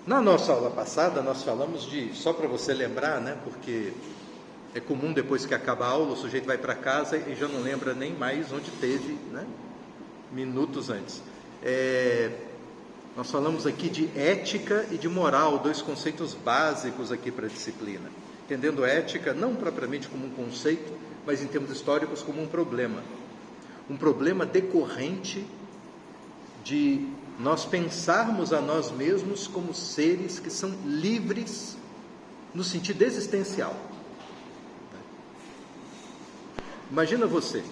Na nossa aula passada, nós falamos de, só para você lembrar, né, porque é comum depois que acaba a aula, o sujeito vai para casa e já não lembra nem mais onde teve, né, minutos antes. Nós falamos aqui de ética e de moral, dois conceitos básicos aqui para a disciplina. Entendendo ética não propriamente como um conceito, mas em termos históricos como um problema. Um problema decorrente de nós pensarmos a nós mesmos como seres que são livres no sentido existencial. Imagina você,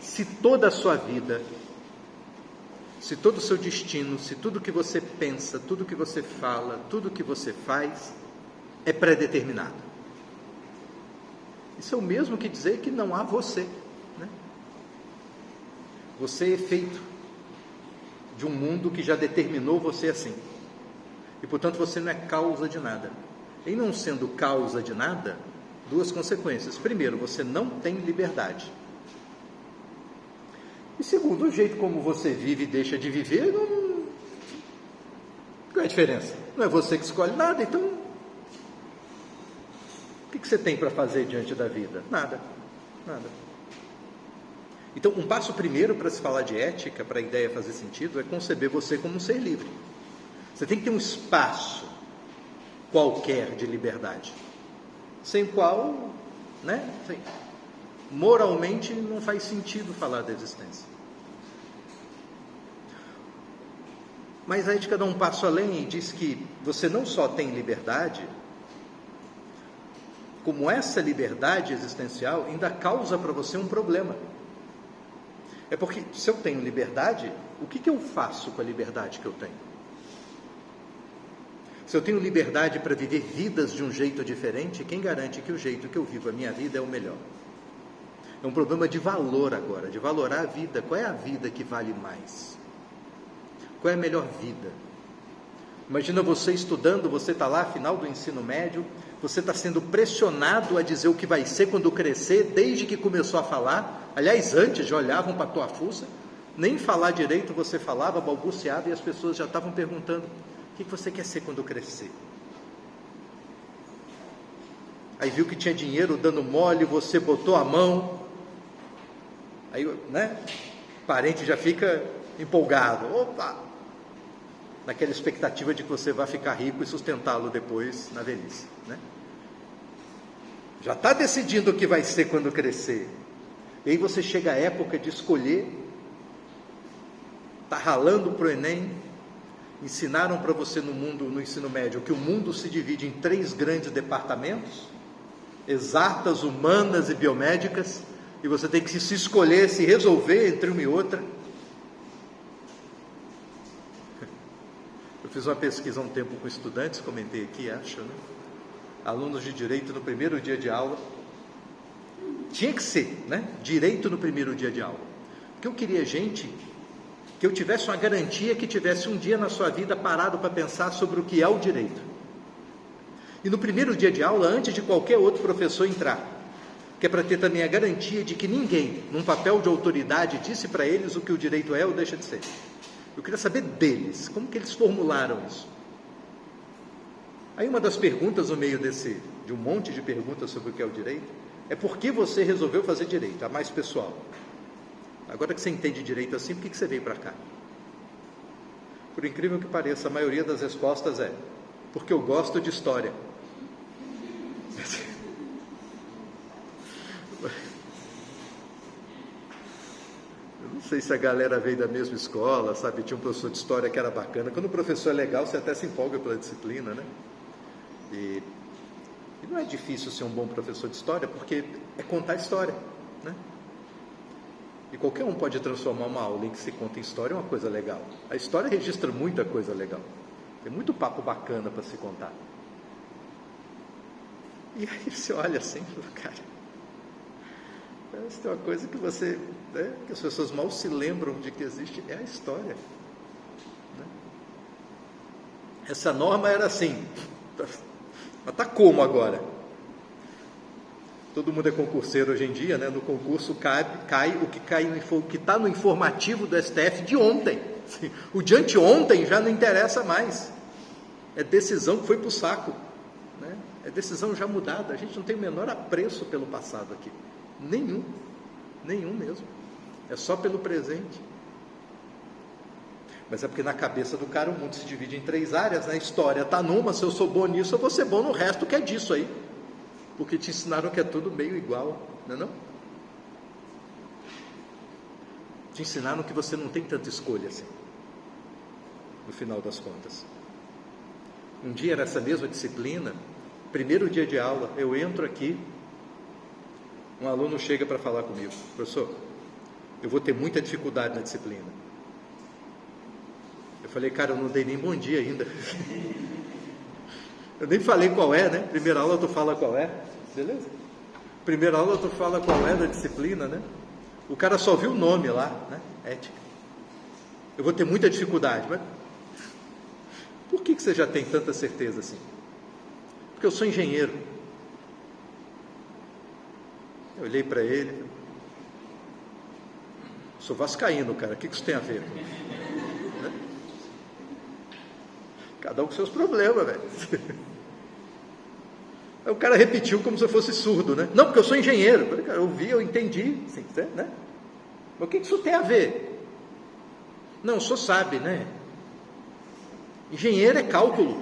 se toda a sua vida, se todo o seu destino, se tudo que você pensa, tudo que você fala, tudo que você faz é pré-determinado. Isso é o mesmo que dizer que não há você, né? Você é efeito de um mundo que já determinou você assim. E, portanto, você não é causa de nada. Em não sendo causa de nada, duas consequências. Primeiro, você não tem liberdade. E segundo, o jeito como você vive e deixa de viver, não... qual é a diferença? Não é você que escolhe nada, então... o que você tem para fazer diante da vida? Nada. Então, um passo primeiro para se falar de ética, para a ideia fazer sentido, é conceber você como um ser livre. Você tem que ter um espaço qualquer de liberdade, sem qual, né, moralmente não faz sentido falar da existência. Mas a ética dá um passo além e diz que você não só tem liberdade, como essa liberdade existencial ainda causa para você um problema. É porque, se eu tenho liberdade, o que eu faço com a liberdade que eu tenho? Se eu tenho liberdade para viver vidas de um jeito diferente, quem garante que o jeito que eu vivo a minha vida é o melhor? É um problema de valor agora, de valorar a vida. Qual é a vida que vale mais? Qual é a melhor vida? Imagina você estudando, você está lá, final do ensino médio, você está sendo pressionado a dizer o que vai ser quando crescer, desde que começou a falar. Aliás, antes já olhavam para a tua fuça, nem falar direito você falava, balbuciava, e as pessoas já estavam perguntando: o que você quer ser quando crescer? Aí viu que tinha dinheiro dando mole, você botou a mão, aí, né, o parente já fica empolgado, opa, naquela expectativa de que você vai ficar rico e sustentá-lo depois na velhice, né? Já está decidindo o que vai ser quando crescer. E aí você chega à época de escolher, está ralando para o Enem, ensinaram para você no ensino médio, que o mundo se divide em 3 grandes departamentos, exatas, humanas e biomédicas, e você tem que se escolher, se resolver entre uma e outra. Eu fiz uma pesquisa há um tempo com estudantes, comentei aqui, acho, né? Alunos de direito no primeiro dia de aula. Tinha que ser, né? Direito no primeiro dia de aula. Porque eu queria gente que eu tivesse uma garantia que tivesse um dia na sua vida parado para pensar sobre o que é o direito. E no primeiro dia de aula, antes de qualquer outro professor entrar, que é para ter também a garantia de que ninguém, num papel de autoridade, disse para eles o que o direito é ou deixa de ser. Eu queria saber deles, como que eles formularam isso. Aí uma das perguntas no meio de um monte de perguntas sobre o que é o direito, é por que você resolveu fazer direito, a mais pessoal. Agora que você entende direito assim, por que você veio para cá? Por incrível que pareça, a maioria das respostas é: porque eu gosto de história. Eu não sei se a galera veio da mesma escola, sabe? Tinha um professor de história que era bacana. Quando o professor é legal, você até se empolga pela disciplina, né? E não é difícil ser um bom professor de história, porque é contar história, né? E qualquer um pode transformar uma aula em que se conta história em uma coisa legal. A história registra muita coisa legal. Tem muito papo bacana para se contar. E aí você olha assim e fala: cara, essa é uma coisa que você, né, que as pessoas mal se lembram de que existe, é a história, né? Essa norma era assim, mas está como agora? Todo mundo é concurseiro hoje em dia, né? No concurso cai o que está no informativo do STF de ontem. O de anteontem já não interessa mais. É decisão que foi para o saco, né? É decisão já mudada. A gente não tem o menor apreço pelo passado aqui. Nenhum mesmo. É só pelo presente. Mas é porque na cabeça do cara o mundo se divide em 3 áreas, né? A história está numa, se eu sou bom nisso, eu vou ser bom no resto que é disso aí. Porque te ensinaram que é tudo meio igual, não é não? Te ensinaram que você não tem tanta escolha assim, no final das contas. Um dia, nessa mesma disciplina, primeiro dia de aula, eu entro aqui, um aluno chega para falar comigo: professor, eu vou ter muita dificuldade na disciplina. Eu falei: cara, eu não dei nem bom dia ainda. Eu nem falei qual é, né? Primeira aula tu fala qual é, beleza? Primeira aula tu fala qual é da disciplina, né? O cara só viu o nome lá, né? Ética. Eu vou ter muita dificuldade, mas por que você já tem tanta certeza assim? Porque eu sou engenheiro. Eu olhei para ele: sou vascaíno, cara, o que isso tem a ver? Né? Cada um com seus problemas, velho. Aí o cara repetiu como se eu fosse surdo, né? Não, porque eu sou engenheiro. Eu falei: cara, eu ouvi, eu entendi, assim, né? Mas o que isso tem a ver? Não, o senhor sabe, né? Engenheiro é cálculo,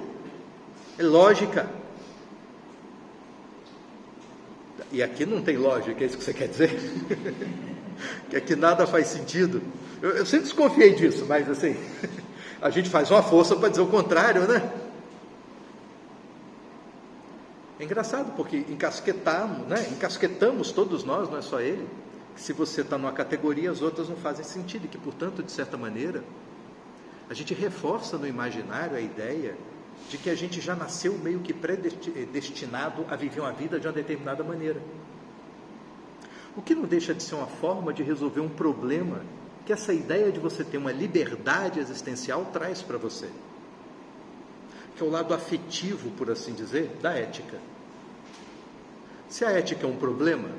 é lógica. E aqui não tem lógica, é isso que você quer dizer? Que aqui nada faz sentido. Eu sempre desconfiei disso, mas assim, a gente faz uma força para dizer o contrário, né? É engraçado, porque encasquetamos todos nós, não é só ele, que se você está numa categoria, as outras não fazem sentido, e que, portanto, de certa maneira, a gente reforça no imaginário a ideia de que a gente já nasceu meio que predestinado a viver uma vida de uma determinada maneira. O que não deixa de ser uma forma de resolver um problema que essa ideia de você ter uma liberdade existencial traz para você, que é o lado afetivo, por assim dizer, da ética. Se a ética é um problema,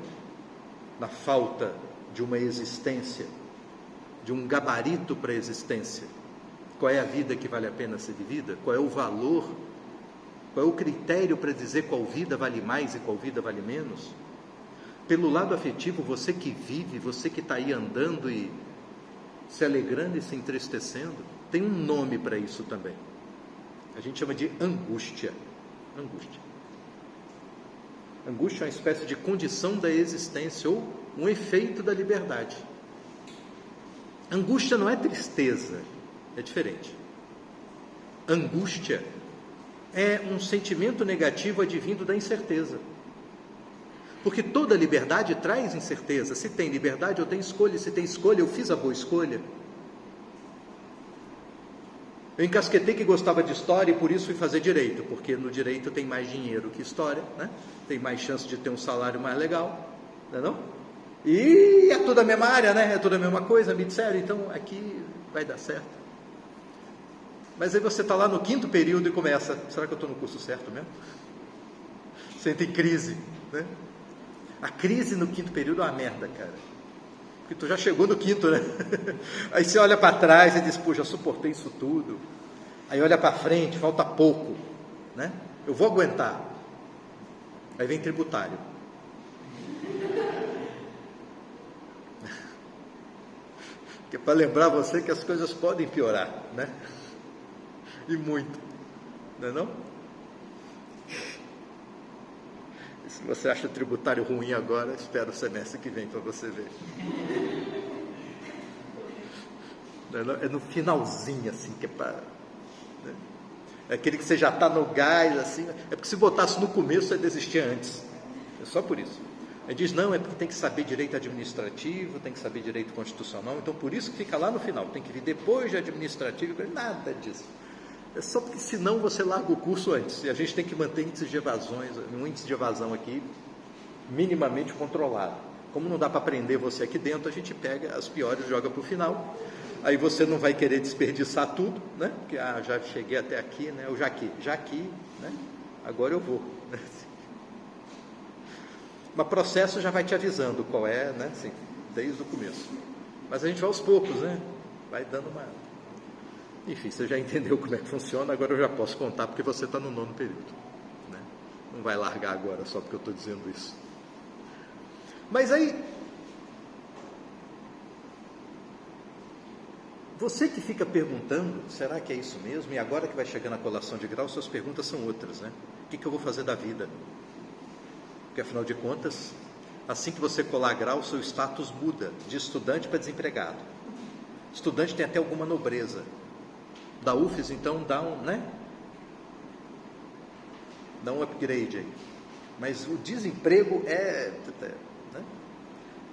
na falta de uma existência, de um gabarito para a existência, qual é a vida que vale a pena ser vivida? Qual é o valor? Qual é o critério para dizer qual vida vale mais e qual vida vale menos? Pelo lado afetivo, você que vive, você que está aí andando e se alegrando e se entristecendo, tem um nome para isso também. A gente chama de angústia. Angústia. Angústia é uma espécie de condição da existência ou um efeito da liberdade. Angústia não é tristeza, é diferente. Angústia é um sentimento negativo advindo da incerteza. Porque toda liberdade traz incerteza. Se tem liberdade, eu tenho escolha. Se tem escolha, eu fiz a boa escolha. Eu encasquetei que gostava de história e por isso fui fazer direito, porque no direito tem mais dinheiro que história, né? Tem mais chance de ter um salário mais legal, não é não? E é tudo a mesma área, né? É tudo a mesma coisa, me disseram, então aqui vai dar certo. Mas aí você está lá no 5º período e começa: será que eu estou no curso certo mesmo? Sente crise, né? A crise no 5º período é uma merda, cara. Porque tu já chegou no 5º, né? Aí você olha para trás e diz: pô, já suportei isso tudo. Aí olha para frente, falta pouco, né? Eu vou aguentar. Aí vem tributário. Que é para lembrar você que as coisas podem piorar, né? E muito, não é não? E se você acha o tributário ruim agora, espera o semestre que vem para você ver. Não é, não? É no finalzinho, assim, que é para... Né? É aquele que você já está no gás, assim. É porque se botasse no começo, você desistia antes. É só por isso. Ele diz: não, é porque tem que saber direito administrativo, tem que saber direito constitucional, então por isso que fica lá no final, tem que vir depois de administrativo. Nada disso. É só porque senão você larga o curso antes, e a gente tem que manter um índice de evasão aqui minimamente controlado. Como não dá para prender você aqui dentro, a gente pega as piores e joga para o final. Aí você não vai querer desperdiçar tudo, né? Porque já cheguei até aqui, né? Eu já aqui, né? Agora eu vou. Mas processo já vai te avisando qual é, né? Assim, desde o começo. Mas a gente vai aos poucos, né? Vai dando uma... Enfim, você já entendeu como é que funciona, agora eu já posso contar, porque você está no 9º período, né? Não vai largar agora só porque eu estou dizendo isso. Mas aí, você que fica perguntando, será que é isso mesmo? E agora que vai chegando a colação de grau, suas perguntas são outras, né? O que eu vou fazer da vida? Porque, afinal de contas, assim que você colar grau, seu status muda de estudante para desempregado. Estudante tem até alguma nobreza. Da UFES, então, dá um, né? Dá um upgrade aí. Mas o desemprego né?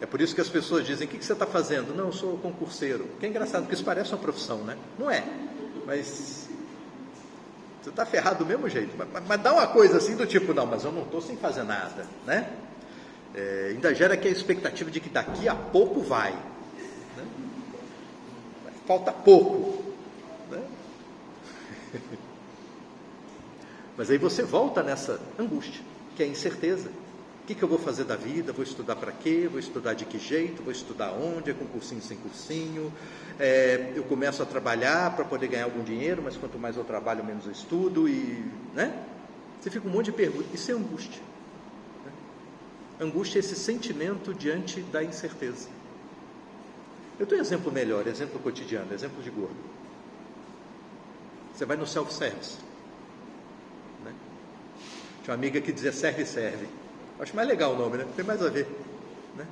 É por isso que as pessoas dizem, o que você está fazendo? Não, eu sou concurseiro. Que é engraçado, porque isso parece uma profissão, né? Não é, mas... Você está ferrado do mesmo jeito, mas dá uma coisa assim do tipo, não, mas eu não estou sem fazer nada, né? Ainda gera aqui a expectativa de que daqui a pouco vai, né? Falta pouco, né? Mas aí você volta nessa angústia, que é a incerteza. O que eu vou fazer da vida? Vou estudar para quê? Vou estudar de que jeito? Vou estudar onde? É com cursinho, sem cursinho? Eu começo a trabalhar para poder ganhar algum dinheiro, mas quanto mais eu trabalho, menos eu estudo, e, né? Você fica um monte de perguntas. Isso é angústia, né? Angústia é esse sentimento diante da incerteza. Eu tenho um exemplo melhor, exemplo cotidiano, exemplo de gordo. Você vai no self-service, né? Tinha uma amiga que dizia serve. Acho mais legal o nome, né? Tem mais a ver, né?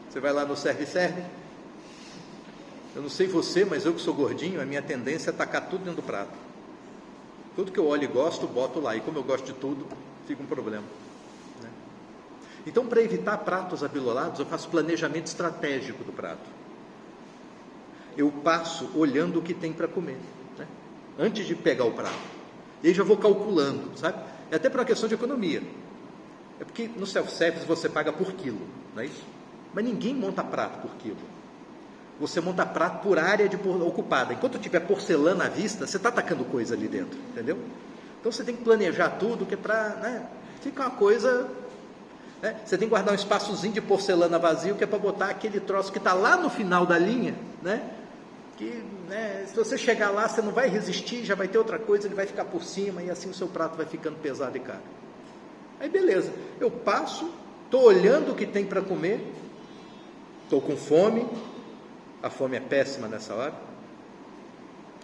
Você vai lá no serve. Eu não sei você, mas eu que sou gordinho, a minha tendência é tacar tudo dentro do prato. Tudo que eu olho e gosto, boto lá. E como eu gosto de tudo, fica um problema, né? Então, para evitar pratos abilolados, eu faço planejamento estratégico do prato. Eu passo olhando o que tem para comer, né? Antes de pegar o prato. E aí já vou calculando, sabe? É até por uma questão de economia. É porque no self-service você paga por quilo, não é isso? Mas ninguém monta prato por quilo. Você monta prato por área ocupada. Enquanto tiver porcelana à vista, você está tacando coisa ali dentro, entendeu? Então você tem que planejar tudo, que é para, né, fica uma coisa... né? Você tem que guardar um espaçozinho de porcelana vazio, que é para botar aquele troço que está lá no final da linha, né? Que, né, se você chegar lá, você não vai resistir, já vai ter outra coisa, ele vai ficar por cima, e assim o seu prato vai ficando pesado e caro. Aí beleza, eu passo, estou olhando o que tem para comer, estou com fome, a fome é péssima nessa hora,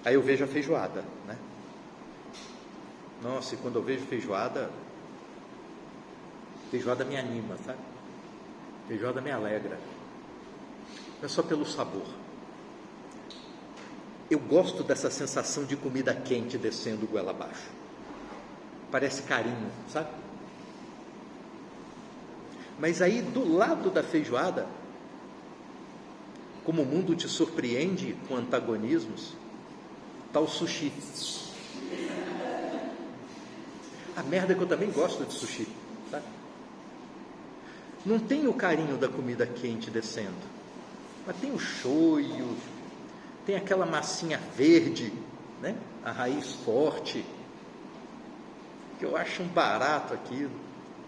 aí eu vejo a feijoada, né? Nossa, e quando eu vejo feijoada me anima, sabe? Feijoada me alegra, não é só pelo sabor. Eu gosto dessa sensação de comida quente descendo goela abaixo, parece carinho, sabe? Mas aí, do lado da feijoada, como o mundo te surpreende com antagonismos, está o sushi. A merda é que eu também gosto de sushi, sabe? Não tem o carinho da comida quente descendo, mas tem o shoyu, tem aquela massinha verde, né? A raiz forte, que eu acho um barato aquilo.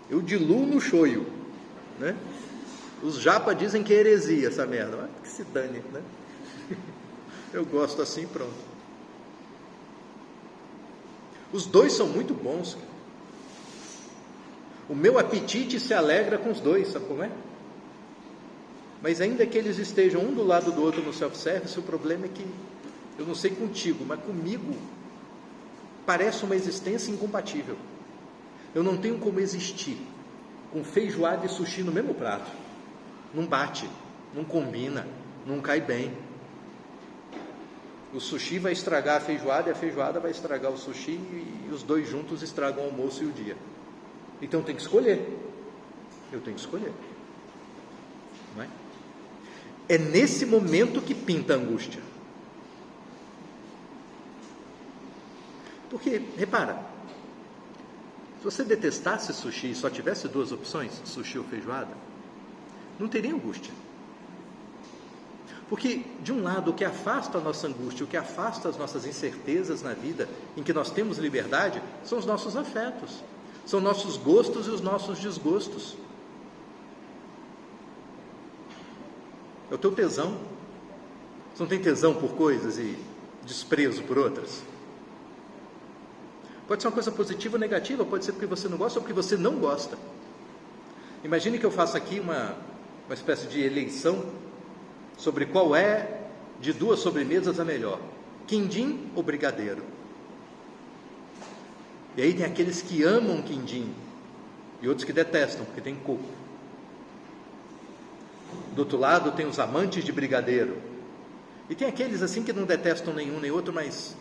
Eu diluo no shoyu, né? Os japa dizem que é heresia essa merda, mas que se dane, né? Eu gosto assim, pronto. Os dois são muito bons. O meu apetite se alegra com os dois, sabe como é? Mas ainda que eles estejam um do lado do outro no self-service, o problema é que, eu não sei contigo, mas comigo parece uma existência incompatível. Eu não tenho como existir com feijoada e sushi no mesmo prato. Não bate, não combina, não cai bem. O sushi vai estragar a feijoada e a feijoada vai estragar o sushi, e os dois juntos estragam o almoço e o dia. Então tem que escolher. Eu tenho que escolher. Não é? É nesse momento que pinta a angústia. Porque, repara, se você detestasse sushi e só tivesse duas opções, sushi ou feijoada, não teria angústia. Porque, de um lado, o que afasta a nossa angústia, o que afasta as nossas incertezas na vida, em que nós temos liberdade, são os nossos afetos, são nossos gostos e os nossos desgostos. É o teu tesão. Você não tem tesão por coisas e desprezo por outras? Pode ser uma coisa positiva ou negativa, pode ser porque você não gosta ou porque você não gosta. Imagine que eu faça aqui uma espécie de eleição sobre qual é de duas sobremesas a melhor, quindim ou brigadeiro. E aí tem aqueles que amam quindim e outros que detestam, porque tem coco. Do outro lado tem os amantes de brigadeiro. E tem aqueles assim que não detestam nenhum nem outro, mas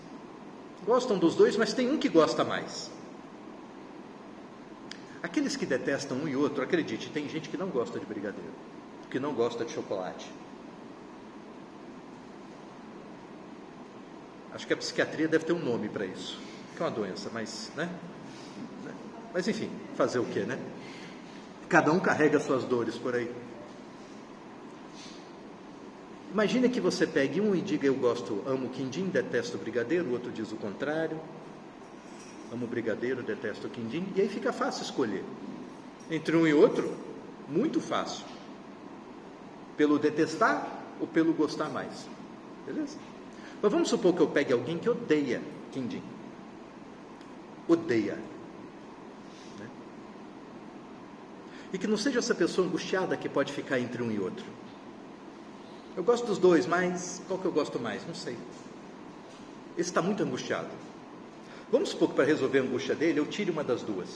gostam dos dois, mas tem um que gosta mais. Aqueles que detestam um e outro, acredite, tem gente que não gosta de brigadeiro, que não gosta de chocolate. Acho que a psiquiatria deve ter um nome para isso, que é uma doença, mas, né? Mas enfim, fazer o quê, né? Cada um carrega suas dores por aí. Imagina que você pegue um e diga: eu amo quindim, detesto brigadeiro. O outro diz o contrário: amo brigadeiro, detesto quindim. E aí fica fácil escolher entre um e outro, muito fácil, pelo detestar ou pelo gostar mais, beleza? Mas vamos supor que eu pegue alguém que odeia quindim, odeia, né? E que não seja essa pessoa angustiada que pode ficar entre um e outro. Eu gosto dos dois, mas qual que eu gosto mais? Não sei. Esse está muito angustiado. Vamos supor que para resolver a angústia dele, eu tire uma das duas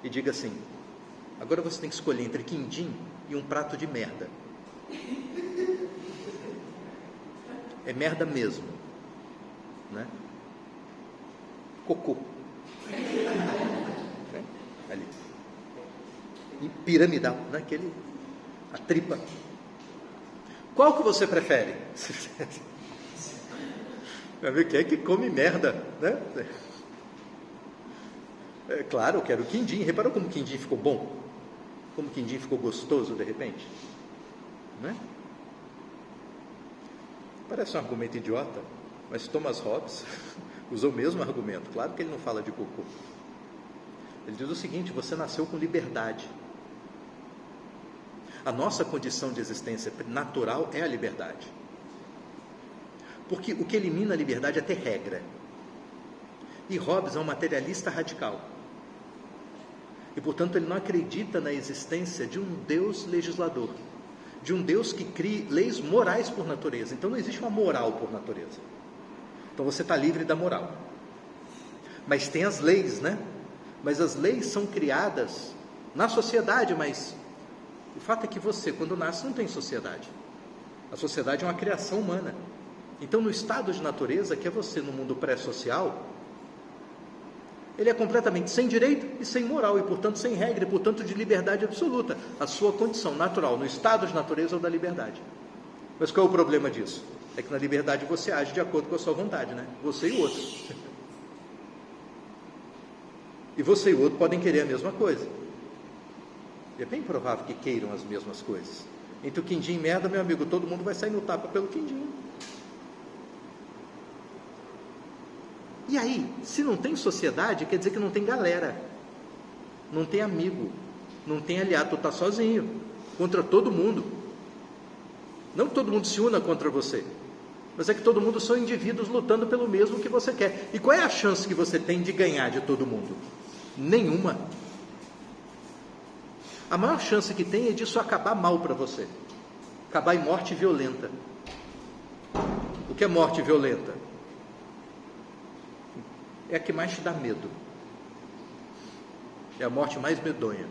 e diga assim: agora você tem que escolher entre quindim e um prato de merda. É merda mesmo, né? Cocô. Ali. E piramidal, né? A tripa. Qual que você prefere? Vai ver quem é que come merda, né? É claro, eu quero quindim. Reparou como o quindim ficou bom? Como o quindim ficou gostoso de repente? Né? Parece um argumento idiota, mas Thomas Hobbes usou o mesmo argumento. Claro que ele não fala de cocô. Ele diz o seguinte: você nasceu com liberdade. A nossa condição de existência natural é a liberdade. Porque o que elimina a liberdade é ter regra. E Hobbes é um materialista radical. E, portanto, ele não acredita na existência de um Deus legislador, de um Deus que crie leis morais por natureza. Então, não existe uma moral por natureza. Então, você está livre da moral. Mas tem as leis, né? Mas as leis são criadas na sociedade, mas o fato é que você, quando nasce, não tem sociedade. A sociedade é uma criação humana. Então, no estado de natureza, que é você no mundo pré-social, ele é completamente sem direito e sem moral, e portanto sem regra, e portanto de liberdade absoluta. A sua condição natural, no estado de natureza, é o da liberdade. Mas qual é o problema disso? É que na liberdade você age de acordo com a sua vontade, né? Você e o outro. E você e o outro podem querer a mesma coisa. É bem provável que queiram as mesmas coisas. Entre o quindim e merda, meu amigo, todo mundo vai sair no tapa pelo quindim. E aí, se não tem sociedade, quer dizer que não tem galera, não tem amigo, não tem aliado, tu está sozinho, contra todo mundo. Não que todo mundo se una contra você, mas é que todo mundo são indivíduos lutando pelo mesmo que você quer. E qual é a chance que você tem de ganhar de todo mundo? Nenhuma. A maior chance que tem é disso acabar mal para você, acabar em morte violenta. O que é morte violenta? É a que mais te dá medo. É a morte mais medonha.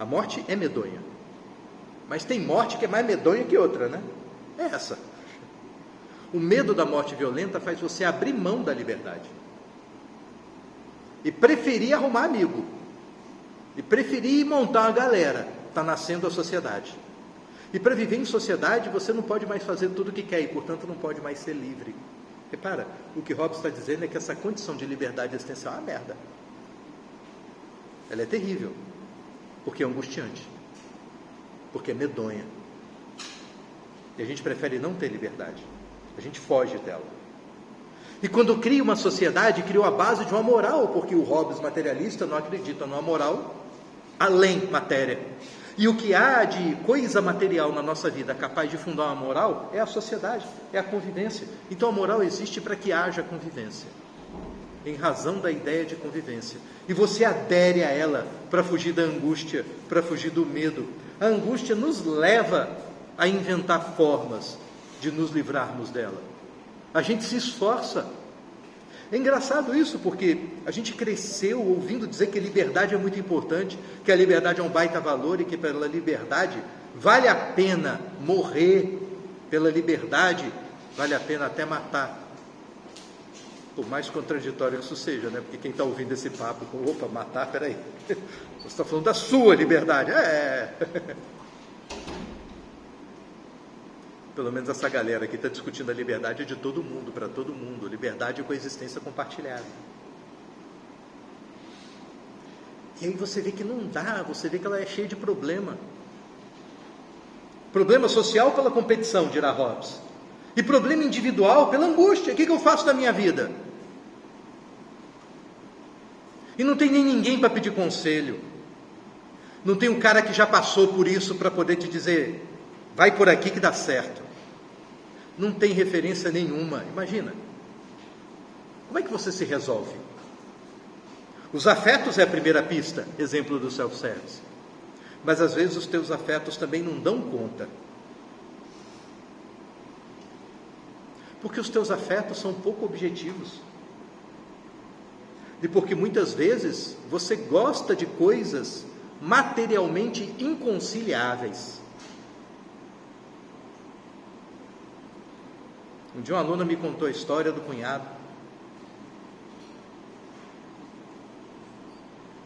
A morte é medonha. Mas tem morte que é mais medonha que outra, né? É essa. O medo da morte violenta faz você abrir mão da liberdade. E preferir arrumar amigo. E preferir montar uma galera. Está nascendo a sociedade. E para viver em sociedade, você não pode mais fazer tudo o que quer. E, portanto, não pode mais ser livre. Repara, o que Hobbes está dizendo é que essa condição de liberdade existencial é uma merda. Ela é terrível, porque é angustiante, porque é medonha. E a gente prefere não ter liberdade, a gente foge dela. E quando cria uma sociedade, criou a base de uma moral, porque o Hobbes materialista não acredita numa moral além matéria. E o que há de coisa material na nossa vida capaz de fundar uma moral é a sociedade, é a convivência. Então a moral existe para que haja convivência, em razão da ideia de convivência. E você adere a ela para fugir da angústia, para fugir do medo. A angústia nos leva a inventar formas de nos livrarmos dela. A gente se esforça. É engraçado isso, porque a gente cresceu ouvindo dizer que liberdade é muito importante, que a liberdade é um baita valor e que pela liberdade vale a pena morrer, pela liberdade vale a pena até matar. Por mais contraditório que isso seja, né? Porque quem está ouvindo esse papo, opa, matar, peraí, você está falando da sua liberdade. Pelo menos essa galera aqui está discutindo a liberdade de todo mundo, para todo mundo, liberdade e coexistência compartilhada. E aí você vê que não dá, você vê que ela é cheia de problema. Problema social pela competição, dirá Hobbes. E problema individual pela angústia. O que eu faço da minha vida? E não tem nem ninguém para pedir conselho. Não tem um cara que já passou por isso para poder te dizer, vai por aqui que dá certo. Não tem referência nenhuma. Imagina. Como é que você se resolve? Os afetos é a primeira pista, exemplo do self-service. Mas às vezes os teus afetos também não dão conta. Porque os teus afetos são pouco objetivos. E porque muitas vezes você gosta de coisas materialmente inconciliáveis. Um dia uma aluna me contou a história do cunhado.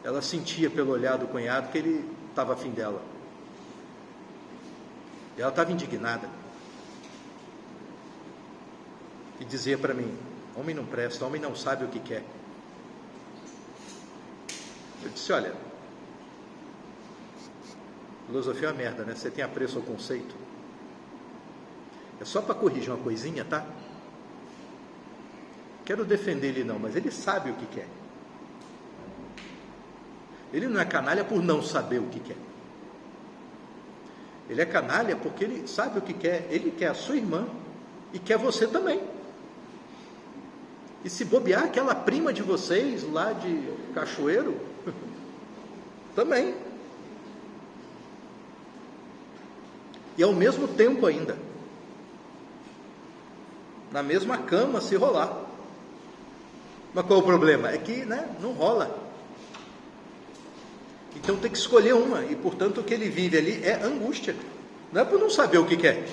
Ela sentia pelo olhar do cunhado que ele estava afim dela. E ela estava indignada. E dizia para mim, homem não presta, homem não sabe o que quer. Eu disse, olha, filosofia é uma merda, né? Você tem apreço ao conceito. É só para corrigir uma coisinha, tá? Quero defender ele não, mas ele sabe o que quer. Ele não é canalha por não saber o que quer. Ele é canalha porque ele sabe o que quer. Ele quer a sua irmã e quer você também. E se bobear aquela prima de vocês lá de Cachoeiro, também. E ao mesmo tempo ainda. Na mesma cama, se rolar. Mas qual é o problema? É que, não rola. Então tem que escolher uma. E, portanto, o que ele vive ali é angústia. Não é por não saber o que quer.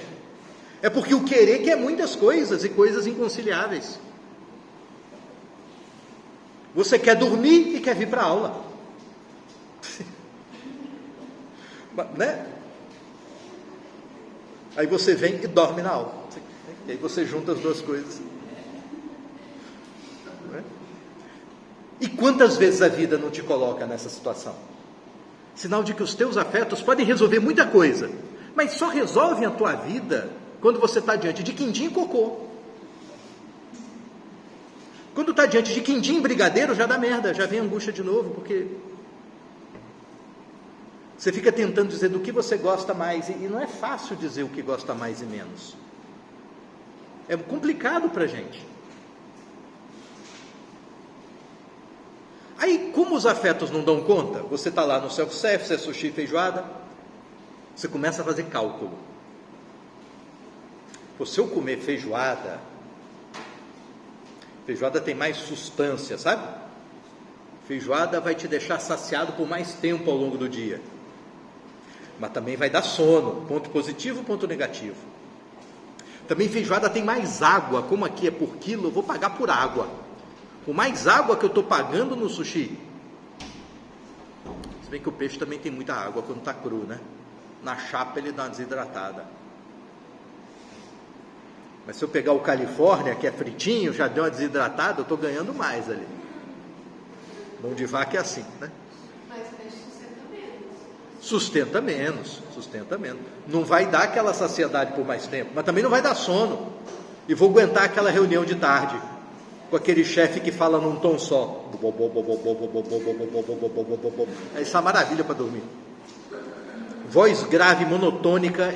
É porque o querer quer muitas coisas e coisas inconciliáveis. Você quer dormir e quer vir para a aula. Né? Aí você vem e dorme na aula. E aí você junta as duas coisas. Né? E quantas vezes a vida não te coloca nessa situação? Sinal de que os teus afetos podem resolver muita coisa, mas só resolvem a tua vida quando você está diante de quindim e cocô. Quando está diante de quindim e brigadeiro, já dá merda, já vem angústia de novo, porque você fica tentando dizer do que você gosta mais, e não é fácil dizer o que gosta mais e menos. É complicado para a gente. Aí, como os afetos não dão conta, você está lá no self-service, é sushi e feijoada, você começa a fazer cálculo. Pô, se eu comer feijoada tem mais sustância, sabe? Feijoada vai te deixar saciado por mais tempo ao longo do dia. Mas também vai dar sono, ponto positivo, ponto negativo. Também feijoada tem mais água, como aqui é por quilo, eu vou pagar por água. O mais água que eu estou pagando no sushi. Se bem que o peixe também tem muita água quando está cru, né? Na chapa ele dá uma desidratada. Mas se eu pegar o Califórnia, que é fritinho, já deu uma desidratada, eu estou ganhando mais ali. Mão de vaca é assim, né? Mas o peixe Sustenta menos. Não vai dar aquela saciedade por mais tempo, mas também não vai dar sono. E vou aguentar aquela reunião de tarde, com aquele chefe que fala num tom só. Essa é uma maravilha para dormir. voz grave, monotônica,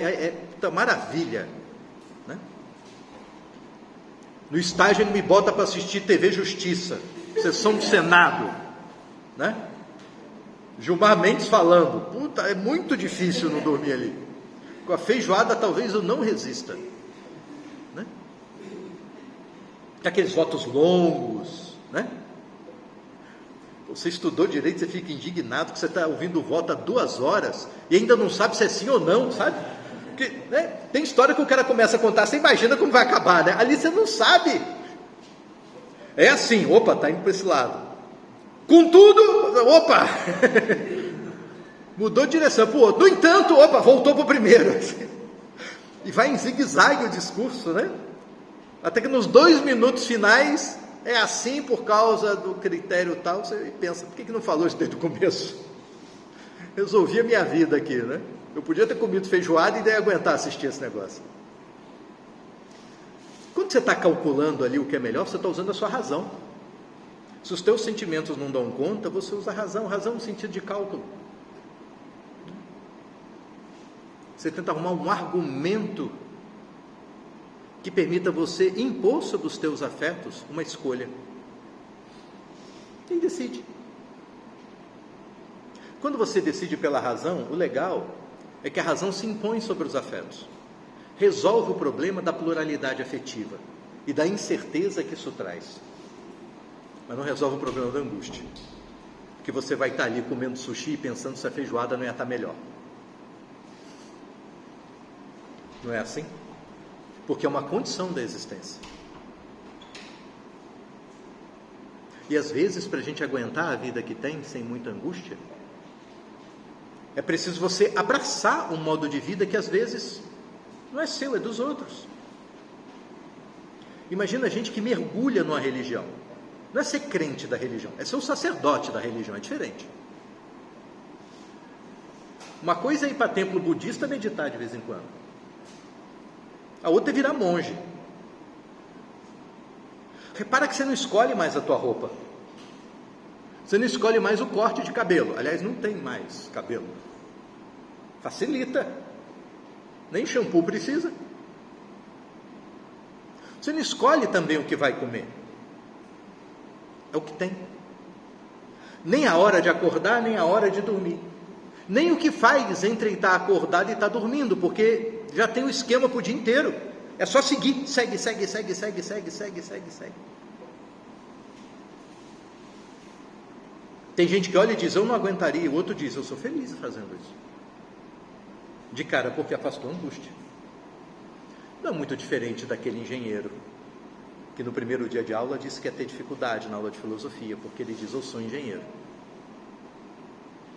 puta maravilha, né? No estágio ele me bota para assistir TV Justiça, sessão do Senado, né? Gilmar Mendes falando, puta, é muito difícil não dormir ali. Com a feijoada talvez eu não resista, né? Aqueles votos longos, né? Você estudou direito, você fica indignado que você está ouvindo o voto há 2 horas e ainda não sabe se é sim ou não, sabe? Porque, né, tem história que o cara começa a contar, você imagina como vai acabar, né? Ali você não sabe. É assim, opa, está indo para esse lado. Contudo, opa, mudou de direção para o outro. No entanto, opa, voltou para o primeiro. E vai em zigue-zague o discurso, né? Até que nos 2 minutos finais, é assim por causa do critério tal, você pensa, por que não falou isso desde o começo? Resolvi a minha vida aqui, né? Eu podia ter comido feijoada e daí aguentar assistir esse negócio. Quando você está calculando ali o que é melhor, você está usando a sua razão. Se os teus sentimentos não dão conta, você usa a razão. Razão no sentido de cálculo. Você tenta arrumar um argumento que permita você impor sobre os teus afetos uma escolha. Quem decide? Quando você decide pela razão, o legal é que a razão se impõe sobre os afetos. Resolve o problema da pluralidade afetiva e da incerteza que isso traz. Mas não resolve o problema da angústia. Porque você vai estar ali comendo sushi e pensando se a feijoada não ia estar melhor. Não é assim? Porque é uma condição da existência. E às vezes, para a gente aguentar a vida que tem, sem muita angústia, é preciso você abraçar um modo de vida que às vezes não é seu, é dos outros. Imagina a gente que mergulha numa religião. Não é ser crente da religião, é ser o sacerdote da religião, é diferente. Uma coisa é ir para templo budista meditar de vez em quando. A outra é virar monge. Repara que você não escolhe mais a tua roupa. Você não escolhe mais o corte de cabelo. Aliás, não tem mais cabelo. Facilita. Nem shampoo precisa. Você não escolhe também o que vai comer. É o que tem. Nem a hora de acordar, nem a hora de dormir. Nem o que faz entre estar acordado e estar dormindo, porque já tem o esquema para o dia inteiro. É só seguir. Segue. Tem gente que olha e diz, eu não aguentaria. O outro diz, eu sou feliz fazendo isso. De cara, porque afastou a angústia. Não é muito diferente daquele engenheiro que no primeiro dia de aula disse que ia ter dificuldade na aula de filosofia, porque ele diz, eu sou engenheiro.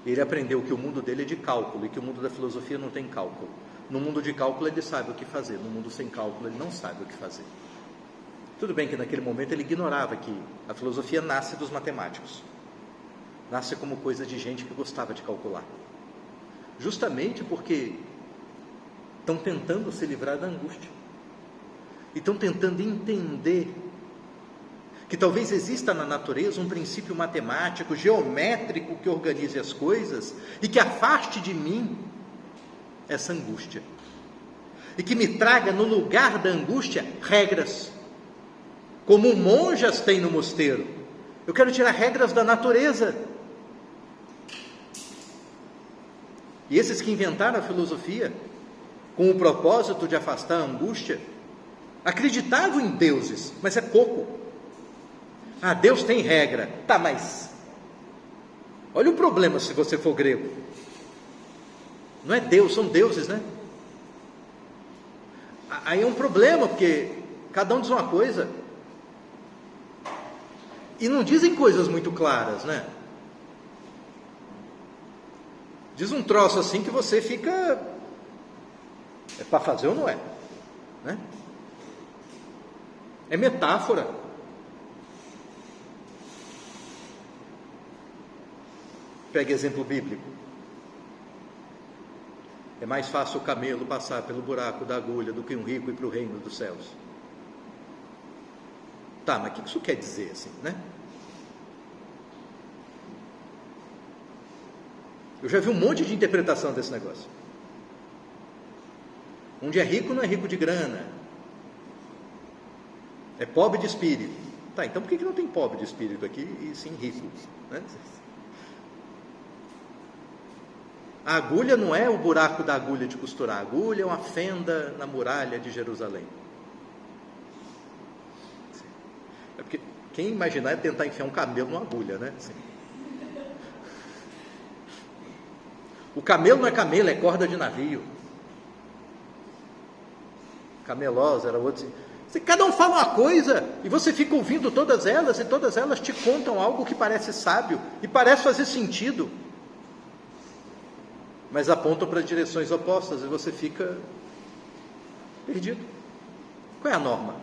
Ele aprendeu que o mundo dele é de cálculo e que o mundo da filosofia não tem cálculo. No mundo de cálculo ele sabe o que fazer, no mundo sem cálculo ele não sabe o que fazer. Tudo bem que naquele momento ele ignorava que a filosofia nasce dos matemáticos. Nasce como coisa de gente que gostava de calcular. Justamente porque estão tentando se livrar da angústia. E estão tentando entender que talvez exista na natureza um princípio matemático, geométrico, que organize as coisas e que afaste de mim essa angústia. E que me traga no lugar da angústia regras, como monjas têm no mosteiro. Eu quero tirar regras da natureza. E esses que inventaram a filosofia, com o propósito de afastar a angústia, acreditavam em deuses, mas é pouco. Ah, Deus tem regra. Tá, mas olha o problema se você for grego. Não é Deus, são deuses, né? Aí é um problema, porque cada um diz uma coisa. E não dizem coisas muito claras, né? Diz um troço assim que você fica... É para fazer ou não é? Né? É metáfora. Pega exemplo bíblico. É mais fácil o camelo passar pelo buraco da agulha do que um rico ir para o reino dos céus. Tá, mas o que isso quer dizer assim, né? Eu já vi um monte de interpretação desse negócio. Onde é rico não é rico de grana, é pobre de espírito. Tá, então por que não tem pobre de espírito aqui e sim rico? Né? A agulha não é o buraco da agulha de costurar, a agulha é uma fenda na muralha de Jerusalém. É porque quem imaginar é tentar enfiar um camelo numa agulha, né? Assim. O camelo não é camelo, é corda de navio. Camelosa era outro. Cada um fala uma coisa e você fica ouvindo todas elas, e todas elas te contam algo que parece sábio e parece fazer sentido, mas apontam para direções opostas e você fica perdido. Qual é a norma?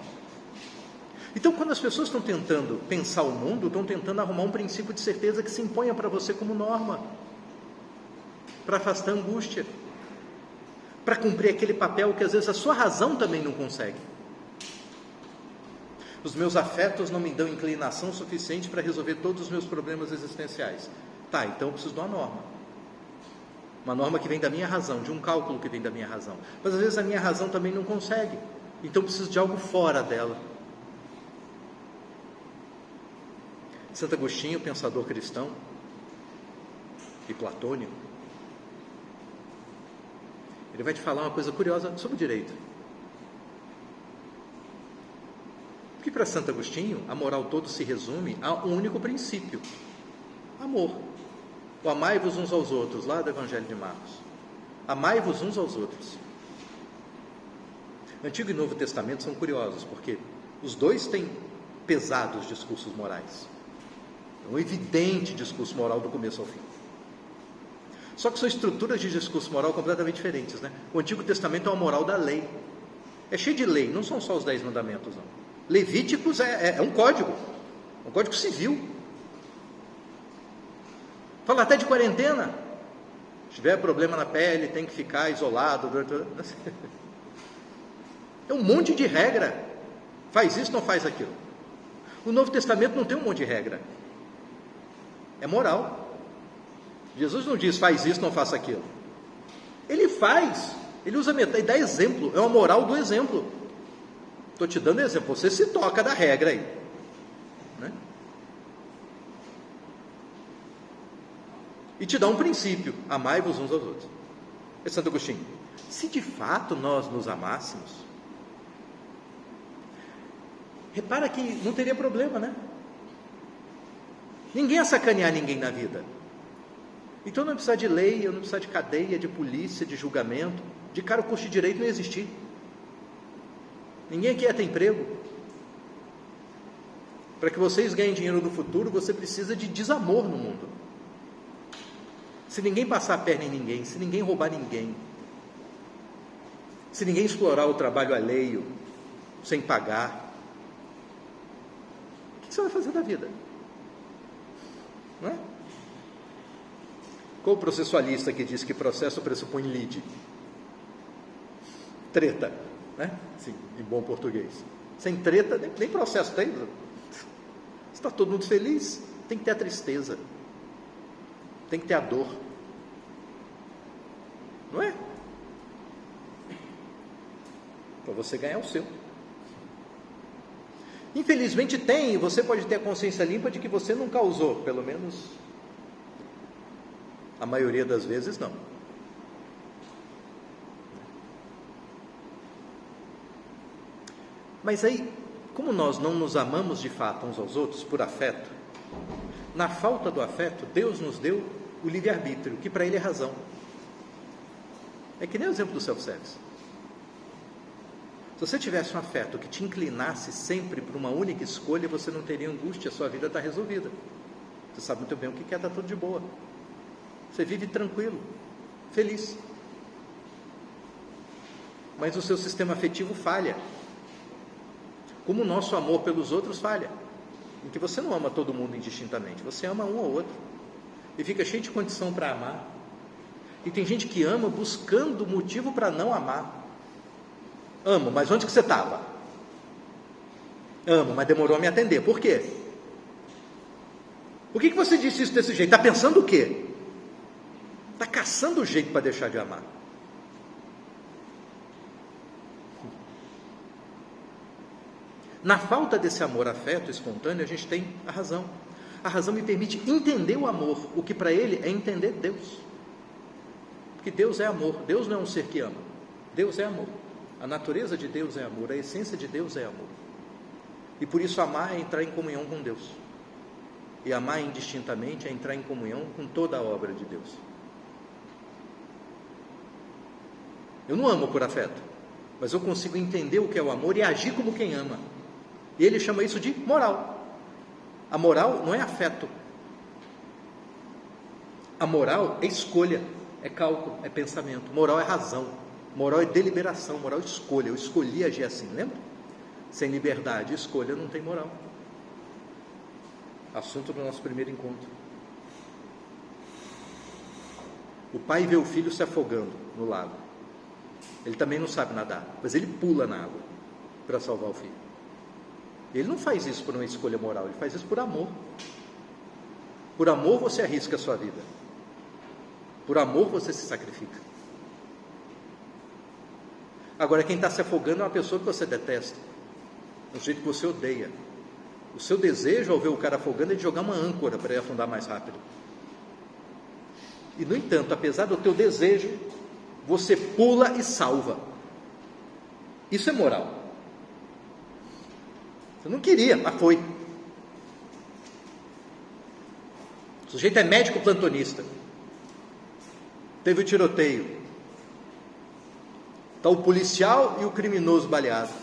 Então, quando as pessoas estão tentando pensar o mundo, estão tentando arrumar um princípio de certeza que se imponha para você como norma, para afastar a angústia, para cumprir aquele papel que às vezes a sua razão também não consegue. Os meus afetos não me dão inclinação suficiente para resolver todos os meus problemas existenciais. Tá, então eu preciso de uma norma. Uma norma que vem da minha razão, de um cálculo que vem da minha razão. Mas às vezes a minha razão também não consegue. Então eu preciso de algo fora dela. Santo Agostinho, pensador cristão e platônico, ele vai te falar uma coisa curiosa sobre o direito. Porque para Santo Agostinho, a moral toda se resume a um único princípio: amor. O amai-vos uns aos outros, lá do Evangelho de Marcos. Amai-vos uns aos outros. Antigo e Novo Testamento são curiosos, porque os dois têm pesados discursos morais. É um evidente discurso moral do começo ao fim. Só que são estruturas de discurso moral completamente diferentes, né? O Antigo Testamento é uma moral da lei. É cheio de lei, não são só os 10 mandamentos, não. Levíticos é um código civil. Fala até de quarentena. Se tiver problema na pele, tem que ficar isolado. É um monte de regra. Faz isso, não faz aquilo. O Novo Testamento não tem um monte de regra. É moral. Jesus não diz faz isso, não faça aquilo. Ele faz. Ele usa metade, ele dá exemplo. É uma moral do exemplo. Estou te dando exemplo. Você se toca da regra aí. Né? E te dá um princípio: amai-vos uns aos outros. É Santo Agostinho. Se de fato nós nos amássemos, repara que não teria problema, né? Ninguém ia sacanear ninguém na vida. Então não precisa de lei, eu não precisa de cadeia, de polícia, de julgamento. De cara o curso de direito não ia existir. Ninguém aqui ia ter emprego. Para que vocês ganhem dinheiro no futuro, você precisa de desamor no mundo. Se ninguém passar a perna em ninguém, se ninguém roubar ninguém, se ninguém explorar o trabalho alheio, sem pagar, o que você vai fazer da vida? Não é? Qual o processualista que diz que processo pressupõe lide? Treta, né? Sim, em bom português. Sem treta, nem processo tem. Está todo mundo feliz, tem que ter a tristeza, tem que ter a dor. Não é? Para você ganhar o seu. Infelizmente tem, e você pode ter a consciência limpa de que você não causou, pelo menos a maioria das vezes não. Mas aí, como nós não nos amamos de fato uns aos outros por afeto, na falta do afeto, Deus nos deu o livre-arbítrio, que para Ele é razão. É que nem o exemplo do self-service. Se você tivesse um afeto que te inclinasse sempre para uma única escolha, você não teria angústia, a sua vida está resolvida. Você sabe muito bem o que é, está tudo de boa. Você vive tranquilo, feliz. Mas o seu sistema afetivo falha. Como o nosso amor pelos outros falha. Em que você não ama todo mundo indistintamente, você ama um ou outro. E fica cheio de condição para amar. E tem gente que ama buscando motivo para não amar. Amo, mas onde que você estava? Amo, mas demorou a me atender. Por quê? Por que você disse isso desse jeito? Está pensando o quê? Está caçando o jeito para deixar de amar. Na falta desse amor, afeto espontâneo, a gente tem a razão. A razão me permite entender o amor, o que para ele é entender Deus. Porque Deus é amor, Deus não é um ser que ama, Deus é amor. A natureza de Deus é amor, a essência de Deus é amor. E por isso amar é entrar em comunhão com Deus. E amar indistintamente é entrar em comunhão com toda a obra de Deus. Eu não amo por afeto, mas eu consigo entender o que é o amor e agir como quem ama. E ele chama isso de moral. A moral não é afeto. A moral é escolha, é cálculo, é pensamento. Moral é razão, moral é deliberação, moral é escolha. Eu escolhi agir assim, lembra? Sem liberdade e escolha não tem moral. Assunto do nosso primeiro encontro. O pai vê o filho se afogando no lago. Ele também não sabe nadar, mas ele pula na água para salvar o filho. Ele não faz isso por uma escolha moral, ele faz isso por amor. Por amor você arrisca a sua vida. Por amor você se sacrifica. Agora, quem está se afogando é uma pessoa que você detesta, é um jeito que você odeia. O seu desejo ao ver o cara afogando é de jogar uma âncora para ele afundar mais rápido. E, no entanto, apesar do teu desejo, você pula e salva. Isso é moral. Você não queria, mas foi. O sujeito é médico plantonista. Teve o tiroteio. Está o policial e o criminoso baleado.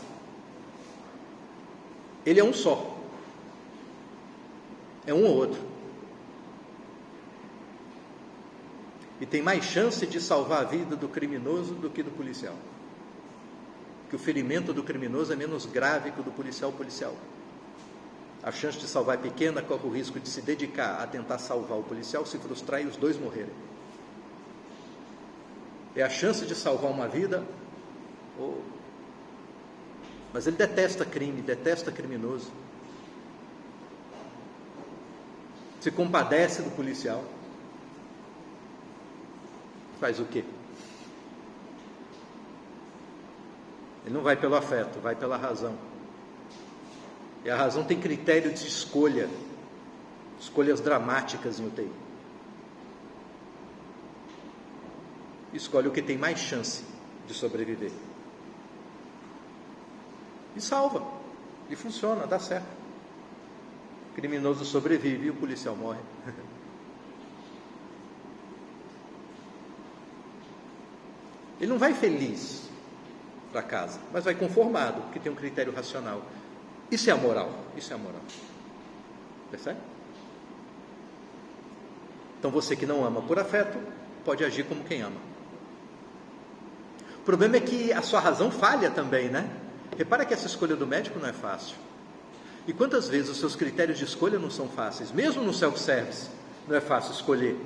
Ele é um só. É um ou outro. E tem mais chance de salvar a vida do criminoso do que do policial. Que o ferimento do criminoso é menos grave que o do policial. A chance de salvar é pequena, corre o risco de se dedicar a tentar salvar o policial, se frustrar e os dois morrerem. É a chance de salvar uma vida, mas ele detesta crime, detesta criminoso. Se compadece do policial. Faz o quê? Ele não vai pelo afeto, vai pela razão. E a razão tem critério de escolha, escolhas dramáticas em UTI. Escolhe o que tem mais chance de sobreviver. E salva. E funciona, dá certo. O criminoso sobrevive e o policial morre. Ele não vai feliz para casa, mas vai conformado, porque tem um critério racional. Isso é a moral. Isso é a moral. Percebe? Então você que não ama por afeto, pode agir como quem ama. O problema é que a sua razão falha também, né? Repara que essa escolha do médico não é fácil. E quantas vezes os seus critérios de escolha não são fáceis? Mesmo no self-service, não é fácil escolher.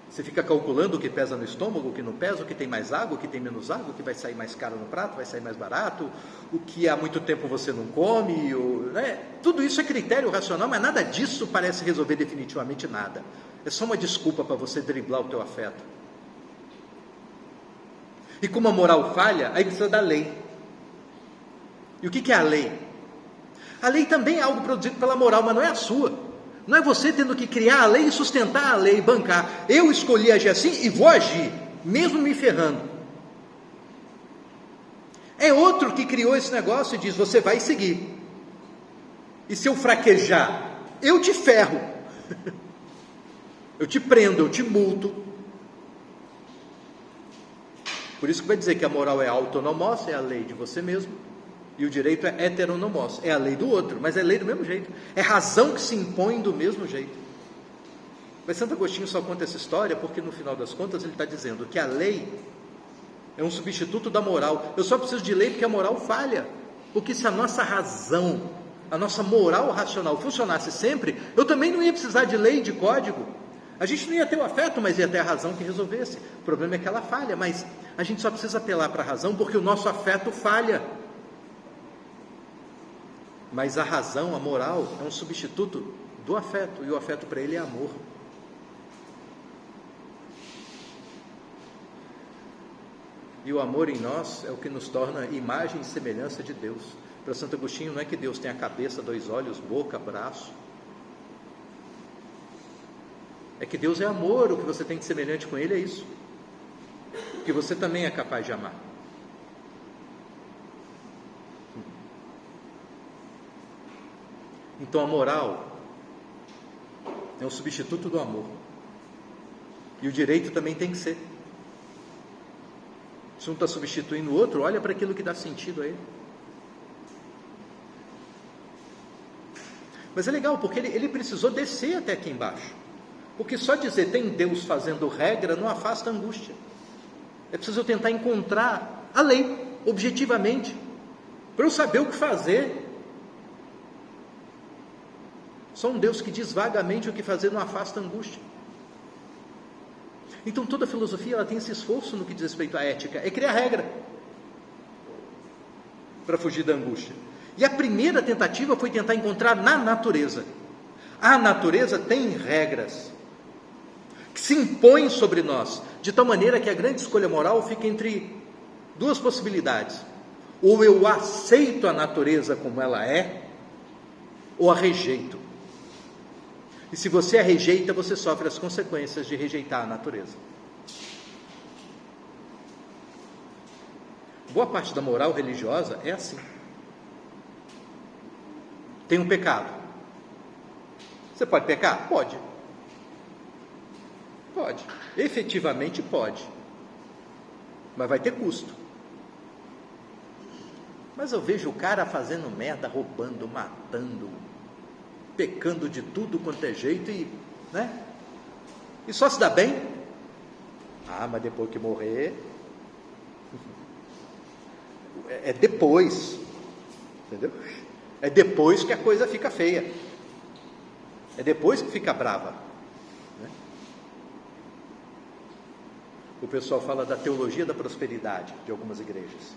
Você fica calculando o que pesa no estômago, o que não pesa, o que tem mais água, o que tem menos água, o que vai sair mais caro no prato, vai sair mais barato, o que há muito tempo você não come, né? Tudo isso é critério racional, mas nada disso parece resolver definitivamente nada. É só uma desculpa para você driblar o teu afeto. E como a moral falha, aí precisa da lei. E o que é a lei? A lei também é algo produzido pela moral, mas não é a sua. Não é você tendo que criar a lei e sustentar a lei, bancar. Eu escolhi agir assim e vou agir, mesmo me ferrando. É outro que criou esse negócio e diz, você vai seguir. E se eu fraquejar, eu te ferro. Eu te prendo, eu te multo. Por isso que vai dizer que a moral é autonomos, é a lei de você mesmo. E o direito é heteronomos, é a lei do outro, mas é lei do mesmo jeito. É razão que se impõe do mesmo jeito. Mas Santo Agostinho só conta essa história porque no final das contas ele está dizendo que a lei é um substituto da moral. Eu só preciso de lei porque a moral falha. Porque se a nossa razão, a nossa moral racional funcionasse sempre, eu também não ia precisar de lei, de código. A gente não ia ter o afeto, mas ia ter a razão que resolvesse. O problema é que ela falha, mas a gente só precisa apelar para a razão porque o nosso afeto falha. Mas a razão, a moral, é um substituto do afeto, e o afeto para ele é amor. E o amor em nós é o que nos torna imagem e semelhança de Deus. Para Santo Agostinho, não é que Deus tem a cabeça, 2 olhos, boca, braço. É que Deus é amor, o que você tem de semelhante com Ele é isso. Que você também é capaz de amar. Então a moral é um substituto do amor. E o direito também tem que ser. Se um está substituindo o outro, olha para aquilo que dá sentido a ele. Mas é legal, porque ele precisou descer até aqui embaixo. Porque só dizer tem Deus fazendo regra não afasta a angústia. É preciso eu tentar encontrar a lei, objetivamente, para eu saber o que fazer. Só um Deus que diz vagamente o que fazer não afasta a angústia. Então toda a filosofia ela tem esse esforço no que diz respeito à ética, é criar regra para fugir da angústia. E a primeira tentativa foi tentar encontrar na natureza. A natureza tem regras que se impõem sobre nós, de tal maneira que a grande escolha moral fica entre 2 possibilidades. Ou eu aceito a natureza como ela é, ou a rejeito. E se você a rejeita, você sofre as consequências de rejeitar a natureza. Boa parte da moral religiosa é assim. Tem um pecado. Você pode pecar? Pode. Pode. Efetivamente pode. Mas vai ter custo. Mas eu vejo o cara fazendo merda, roubando, matando, pecando de tudo quanto é jeito e, né? E só se dá bem? Ah, mas depois que morrer, é depois, entendeu? É depois que a coisa fica feia. É depois que fica brava, né? O pessoal fala da teologia da prosperidade de algumas igrejas.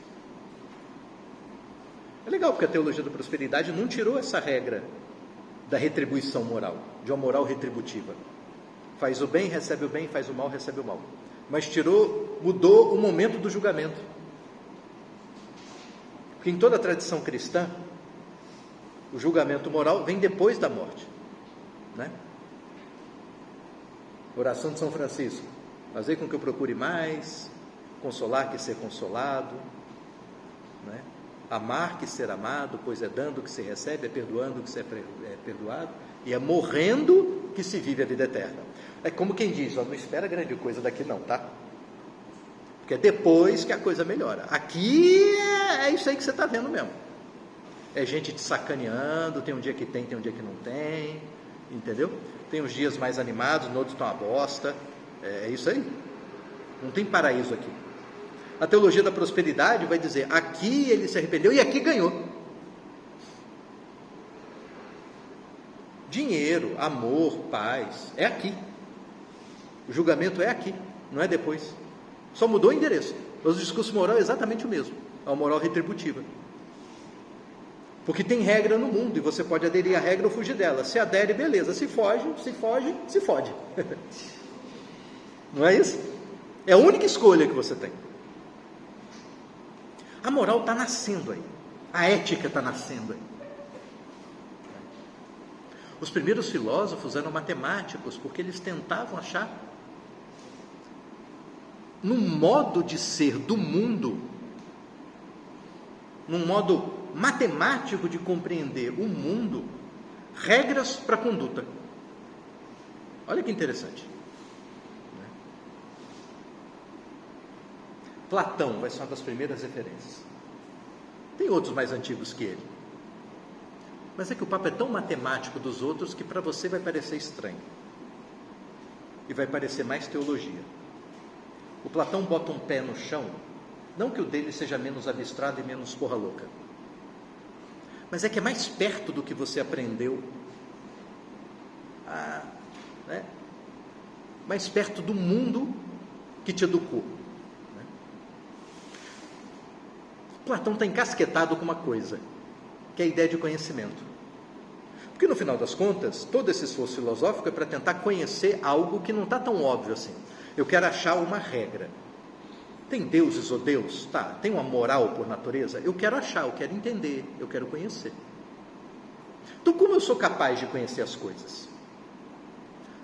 É legal porque a teologia da prosperidade não tirou essa regra da retribuição moral, de uma moral retributiva. Faz o bem, recebe o bem, faz o mal, recebe o mal. Mas mudou o momento do julgamento. Porque em toda a tradição cristã, o julgamento moral vem depois da morte, né? Oração de São Francisco: fazer com que eu procure mais, consolar que ser consolado, né? Amar que ser amado, pois é dando que se recebe, é perdoando que se é perdoado, e é morrendo que se vive a vida eterna. É como quem diz: ó, não espera grande coisa daqui não, tá? Porque é depois que a coisa melhora. Aqui é isso aí que você está vendo mesmo. É gente te sacaneando, tem um dia que tem um dia que não tem, entendeu? Tem uns dias mais animados, no outro estão uma bosta. É isso aí. Não tem paraíso aqui. A teologia da prosperidade vai dizer: aqui ele se arrependeu e aqui ganhou. Dinheiro, amor, paz, é aqui. O julgamento é aqui, não é depois. Só mudou o endereço. Mas o discurso moral é exatamente o mesmo. É uma moral retributiva. Porque tem regra no mundo e você pode aderir à regra ou fugir dela. Se adere, beleza. Se foge, se fode. Não é isso? É a única escolha que você tem. A moral está nascendo aí. A ética está nascendo aí. Os primeiros filósofos eram matemáticos, porque eles tentavam achar num modo de ser do mundo, num modo matemático de compreender o mundo, regras para a conduta. Olha que interessante. Platão vai ser uma das primeiras referências. Tem outros mais antigos que ele. Mas é que o papo é tão matemático dos outros que para você vai parecer estranho. E vai parecer mais teologia. O Platão bota um pé no chão, não que o dele seja menos abstrato e menos porra louca, mas é que é mais perto do que você aprendeu, né? Mais perto do mundo que te educou, né? Platão está encasquetado com uma coisa, que é a ideia de conhecimento. Porque no final das contas, todo esse esforço filosófico é para tentar conhecer algo que não está tão óbvio assim. Eu quero achar uma regra. Tem deuses ou Deus? Tá, tem uma moral por natureza? Eu quero achar, eu quero entender, eu quero conhecer. Então, como eu sou capaz de conhecer as coisas?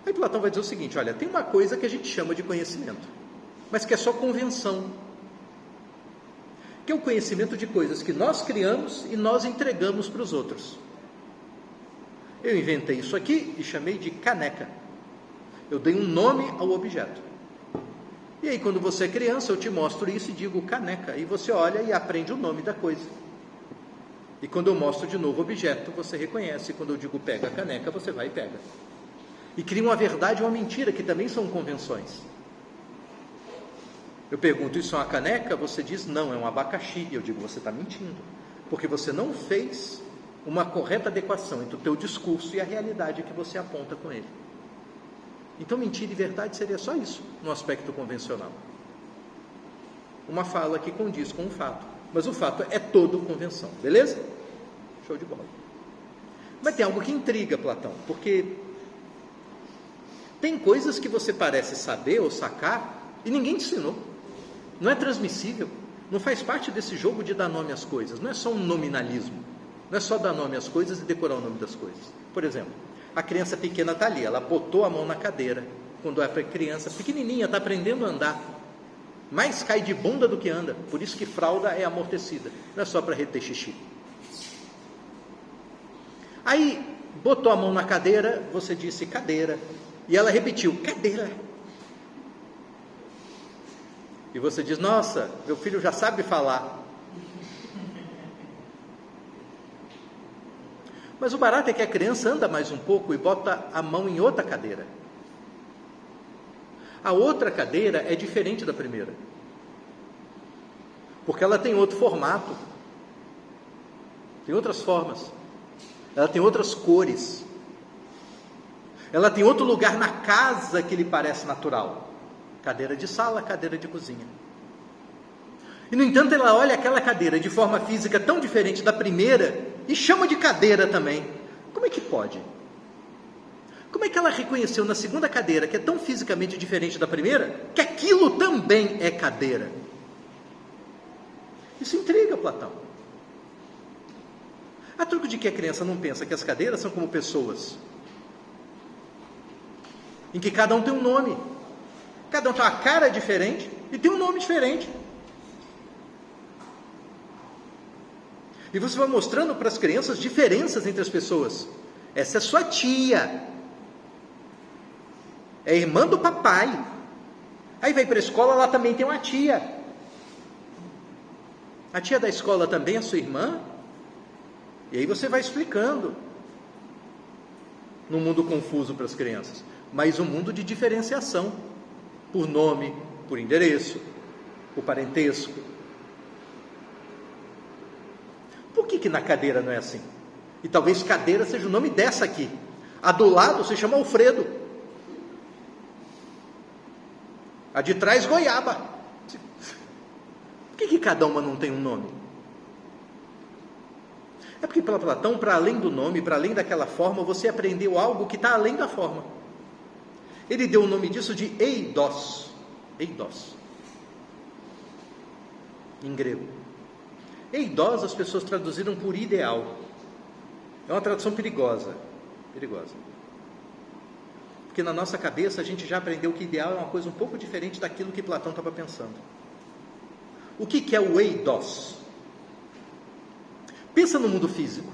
Aí Platão vai dizer o seguinte, olha, tem uma coisa que a gente chama de conhecimento, mas que é só convenção, que é o conhecimento de coisas que nós criamos e nós entregamos para os outros. Eu inventei isso aqui e chamei de caneca. Eu dei um nome ao objeto. E aí, quando você é criança, eu te mostro isso e digo caneca. E você olha e aprende o nome da coisa. E quando eu mostro de novo o objeto, você reconhece. E quando eu digo pega a caneca, você vai e pega. E cria uma verdade e uma mentira, que também são convenções. Eu pergunto, isso é uma caneca? Você diz, não, é um abacaxi. E eu digo, você está mentindo. Porque você não fez uma correta adequação entre o teu discurso e a realidade que você aponta com ele. Então, mentira e verdade seria só isso, no aspecto convencional. Uma fala que condiz com um fato. Mas o fato é todo convenção, beleza? Show de bola. Mas tem algo que intriga Platão, porque tem coisas que você parece saber ou sacar e ninguém te ensinou. Não é transmissível, não faz parte desse jogo de dar nome às coisas, não é só um nominalismo, não é só dar nome às coisas e decorar o nome das coisas. Por exemplo, a criança pequena está ali, ela botou a mão na cadeira, quando é para criança pequenininha, está aprendendo a andar, mais cai de bunda do que anda, por isso que fralda é amortecida, não é só para reter xixi. Aí, botou a mão na cadeira, você disse cadeira, e ela repetiu, cadeira. E você diz, nossa, meu filho já sabe falar. Mas o barato é que a criança anda mais um pouco e bota a mão em outra cadeira. A outra cadeira é diferente da primeira. Porque ela tem outro formato. Tem outras formas. Ela tem outras cores. Ela tem outro lugar na casa que lhe parece natural. Cadeira de sala, cadeira de cozinha. E, no entanto, ela olha aquela cadeira de forma física tão diferente da primeira e chama de cadeira também. Como é que pode? Como é que ela reconheceu na segunda cadeira, que é tão fisicamente diferente da primeira, que aquilo também é cadeira? Isso intriga Platão. A truque de que a criança não pensa que as cadeiras são como pessoas, em que cada um tem um nome, cada um tem uma cara diferente e tem um nome diferente. E você vai mostrando para as crianças diferenças entre as pessoas. Essa é sua tia, é irmã do papai. Aí vai para a escola, lá também tem uma tia. A tia da escola também é sua irmã? E aí você vai explicando. Num mundo confuso para as crianças, mas um mundo de diferenciação, por nome, por endereço, por parentesco. Por que na cadeira não é assim? E talvez cadeira seja o nome dessa aqui. A do lado se chama Alfredo. A de trás, Goiaba. Por que cada uma não tem um nome? É porque para Platão, para além do nome, para além daquela forma, você aprendeu algo que está além da forma. Ele deu o nome disso de eidos. Eidos. Em grego. Eidos as pessoas traduziram por ideal. É uma tradução perigosa. Perigosa. Porque na nossa cabeça a gente já aprendeu que ideal é uma coisa um pouco diferente daquilo que Platão estava pensando. O que é o eidos? Pensa no mundo físico.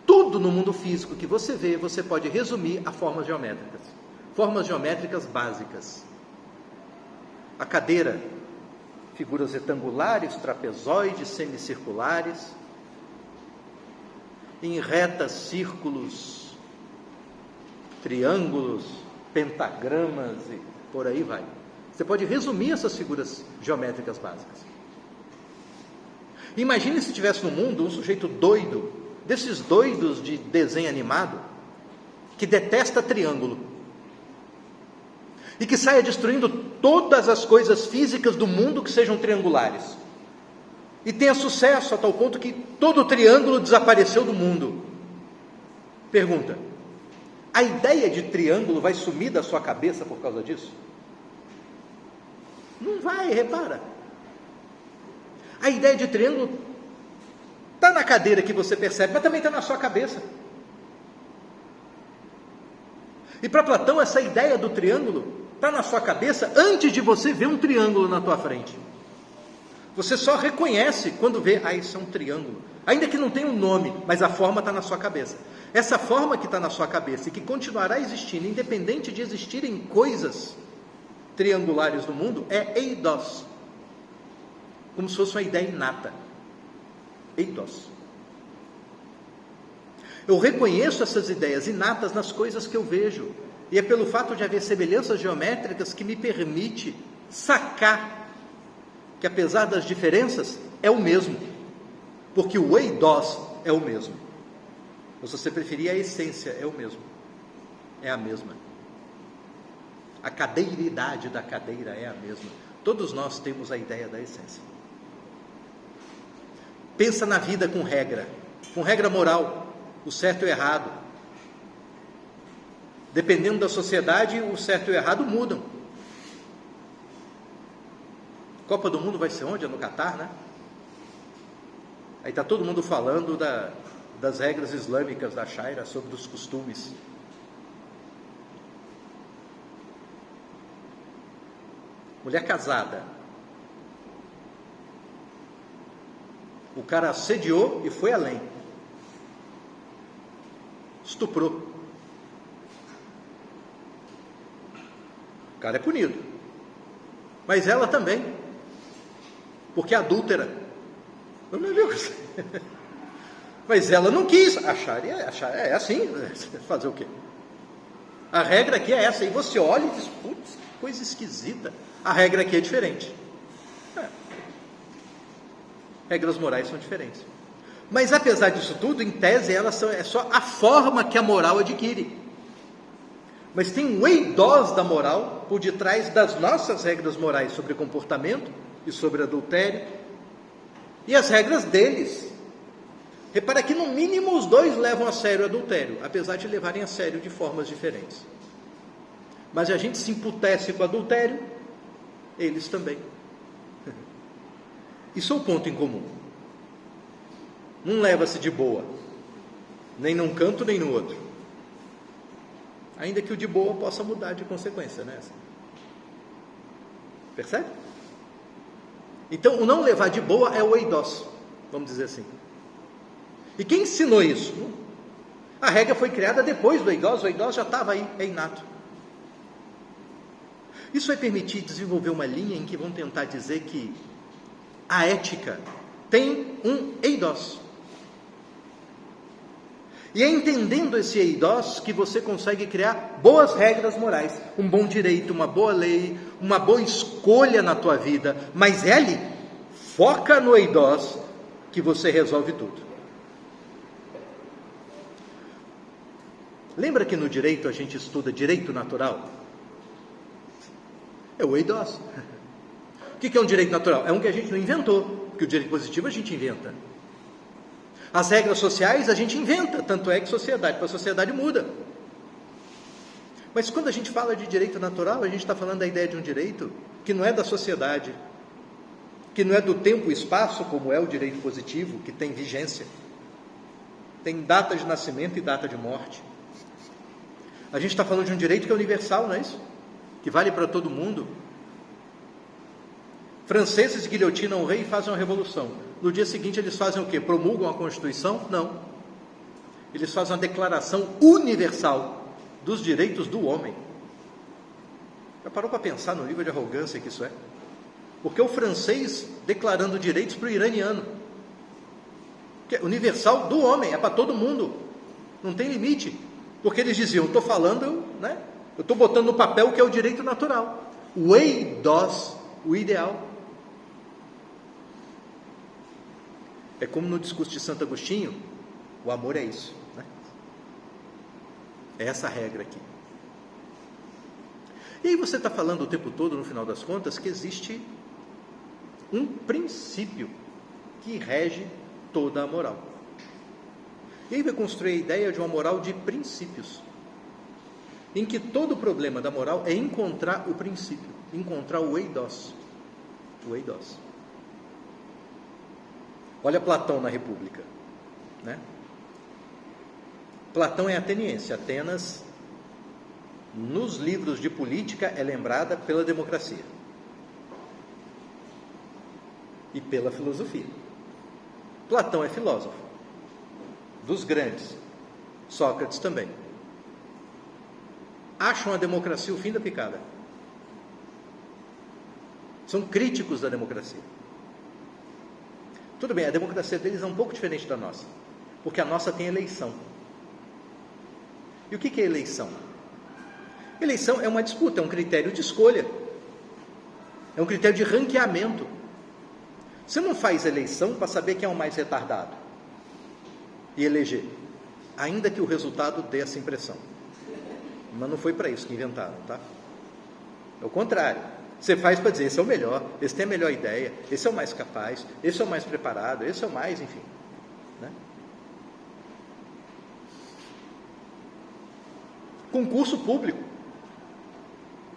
Tudo no mundo físico que você vê, você pode resumir a formas geométricas. Formas geométricas básicas. A cadeira, figuras retangulares, trapezoides, semicirculares. Em retas, círculos, triângulos, pentagramas e por aí vai. Você pode resumir essas figuras geométricas básicas. Imagine se tivesse no mundo um sujeito doido, desses doidos de desenho animado, que detesta triângulo, e que saia destruindo todas as coisas físicas do mundo que sejam triangulares, e tenha sucesso a tal ponto que todo triângulo desapareceu do mundo. Pergunta: a ideia de triângulo vai sumir da sua cabeça por causa disso? Não vai, repara. A ideia de triângulo está na cadeira que você percebe, mas também está na sua cabeça. E para Platão, essa ideia do triângulo está na sua cabeça antes de você ver um triângulo na tua frente. Você só reconhece quando vê, isso é um triângulo. Ainda que não tenha um nome, mas a forma está na sua cabeça. Essa forma que está na sua cabeça e que continuará existindo, independente de existirem coisas triangulares no mundo, é eidos. Como se fosse uma ideia inata. Eidos. Eu reconheço essas ideias inatas nas coisas que eu vejo. E é pelo fato de haver semelhanças geométricas que me permite sacar que, apesar das diferenças, é o mesmo. Porque o eidos é o mesmo. Ou se você preferir, a essência é o mesmo. É a mesma. A cadeiridade da cadeira é a mesma. Todos nós temos a ideia da essência. Pensa na vida com regra moral, o certo e o errado. Dependendo da sociedade, o certo e o errado mudam. Copa do Mundo vai ser onde? É no Catar, né? Aí está todo mundo falando das regras islâmicas da Sharia, sobre os costumes. Mulher casada. O cara assediou e foi além. Estuprou. O cara é punido. Mas ela também. Porque é adúltera. Não é meu. Mas ela não quis. A Sharia é assim. Fazer o quê? A regra aqui é essa. E você olha e diz, putz, coisa esquisita. A regra aqui é diferente. Regras morais são diferentes. Mas apesar disso tudo, em tese, é só a forma que a moral adquire. Mas tem um eidos da moral por detrás das nossas regras morais sobre comportamento e sobre adultério, e as regras deles. Repara que no mínimo os dois levam a sério o adultério, apesar de levarem a sério de formas diferentes. Mas a gente se emputece com o adultério, eles também. Isso é o ponto em comum. Não leva-se de boa, nem num canto nem no outro. Ainda que o de boa possa mudar de consequência, né? Percebe? Então, o não levar de boa é o eidos, vamos dizer assim. E quem ensinou isso? A regra foi criada depois do eidos, o eidos já estava aí, é inato. Isso vai permitir desenvolver uma linha em que vão tentar dizer que a ética tem um eidos. E é entendendo esse eidos que você consegue criar boas regras morais, um bom direito, uma boa lei, uma boa escolha na tua vida. Mas ele foca no eidos que você resolve tudo. Lembra que no direito a gente estuda direito natural? É o eidos. O que é um direito natural? É um que a gente não inventou, porque o direito positivo a gente inventa. As regras sociais a gente inventa, tanto é que sociedade para sociedade muda. Mas quando a gente fala de direito natural, a gente está falando da ideia de um direito que não é da sociedade, que não é do tempo e espaço, como é o direito positivo, que tem vigência. Tem data de nascimento e data de morte. A gente está falando de um direito que é universal, não é isso? Que vale para todo mundo. Franceses guilhotinam o rei e fazem uma revolução. No dia seguinte eles fazem o quê? Promulgam a Constituição? Não. Eles fazem uma declaração universal dos direitos do homem. Já parou para pensar no nível de arrogância que isso é? Porque o francês declarando direitos para o iraniano. Que é universal do homem, é para todo mundo. Não tem limite. Porque eles diziam, estou falando, né? Eu estou botando no papel o que é o direito natural. O eidos, o ideal. É como no discurso de Santo Agostinho, o amor é isso, né? É essa a regra aqui. E aí você está falando o tempo todo, no final das contas, que existe um princípio que rege toda a moral. E aí vai construir a ideia de uma moral de princípios, em que todo o problema da moral é encontrar o princípio, encontrar o eidos. o eidos. Olha Platão na República, né? Platão é ateniense. Atenas, nos livros de política, é lembrada pela democracia e pela filosofia. Platão é filósofo, dos grandes. Sócrates também. Acham a democracia o fim da picada. São críticos da democracia. Tudo bem, a democracia deles é um pouco diferente da nossa, porque a nossa tem eleição. E o que é eleição? Eleição é uma disputa, é um critério de escolha, é um critério de ranqueamento. Você não faz eleição para saber quem é o mais retardado e eleger, ainda que o resultado dê essa impressão. Mas não foi para isso que inventaram, tá? É o contrário. Você faz para dizer, esse é o melhor, esse tem a melhor ideia, esse é o mais capaz, esse é o mais preparado, esse é o mais, enfim, né? Concurso público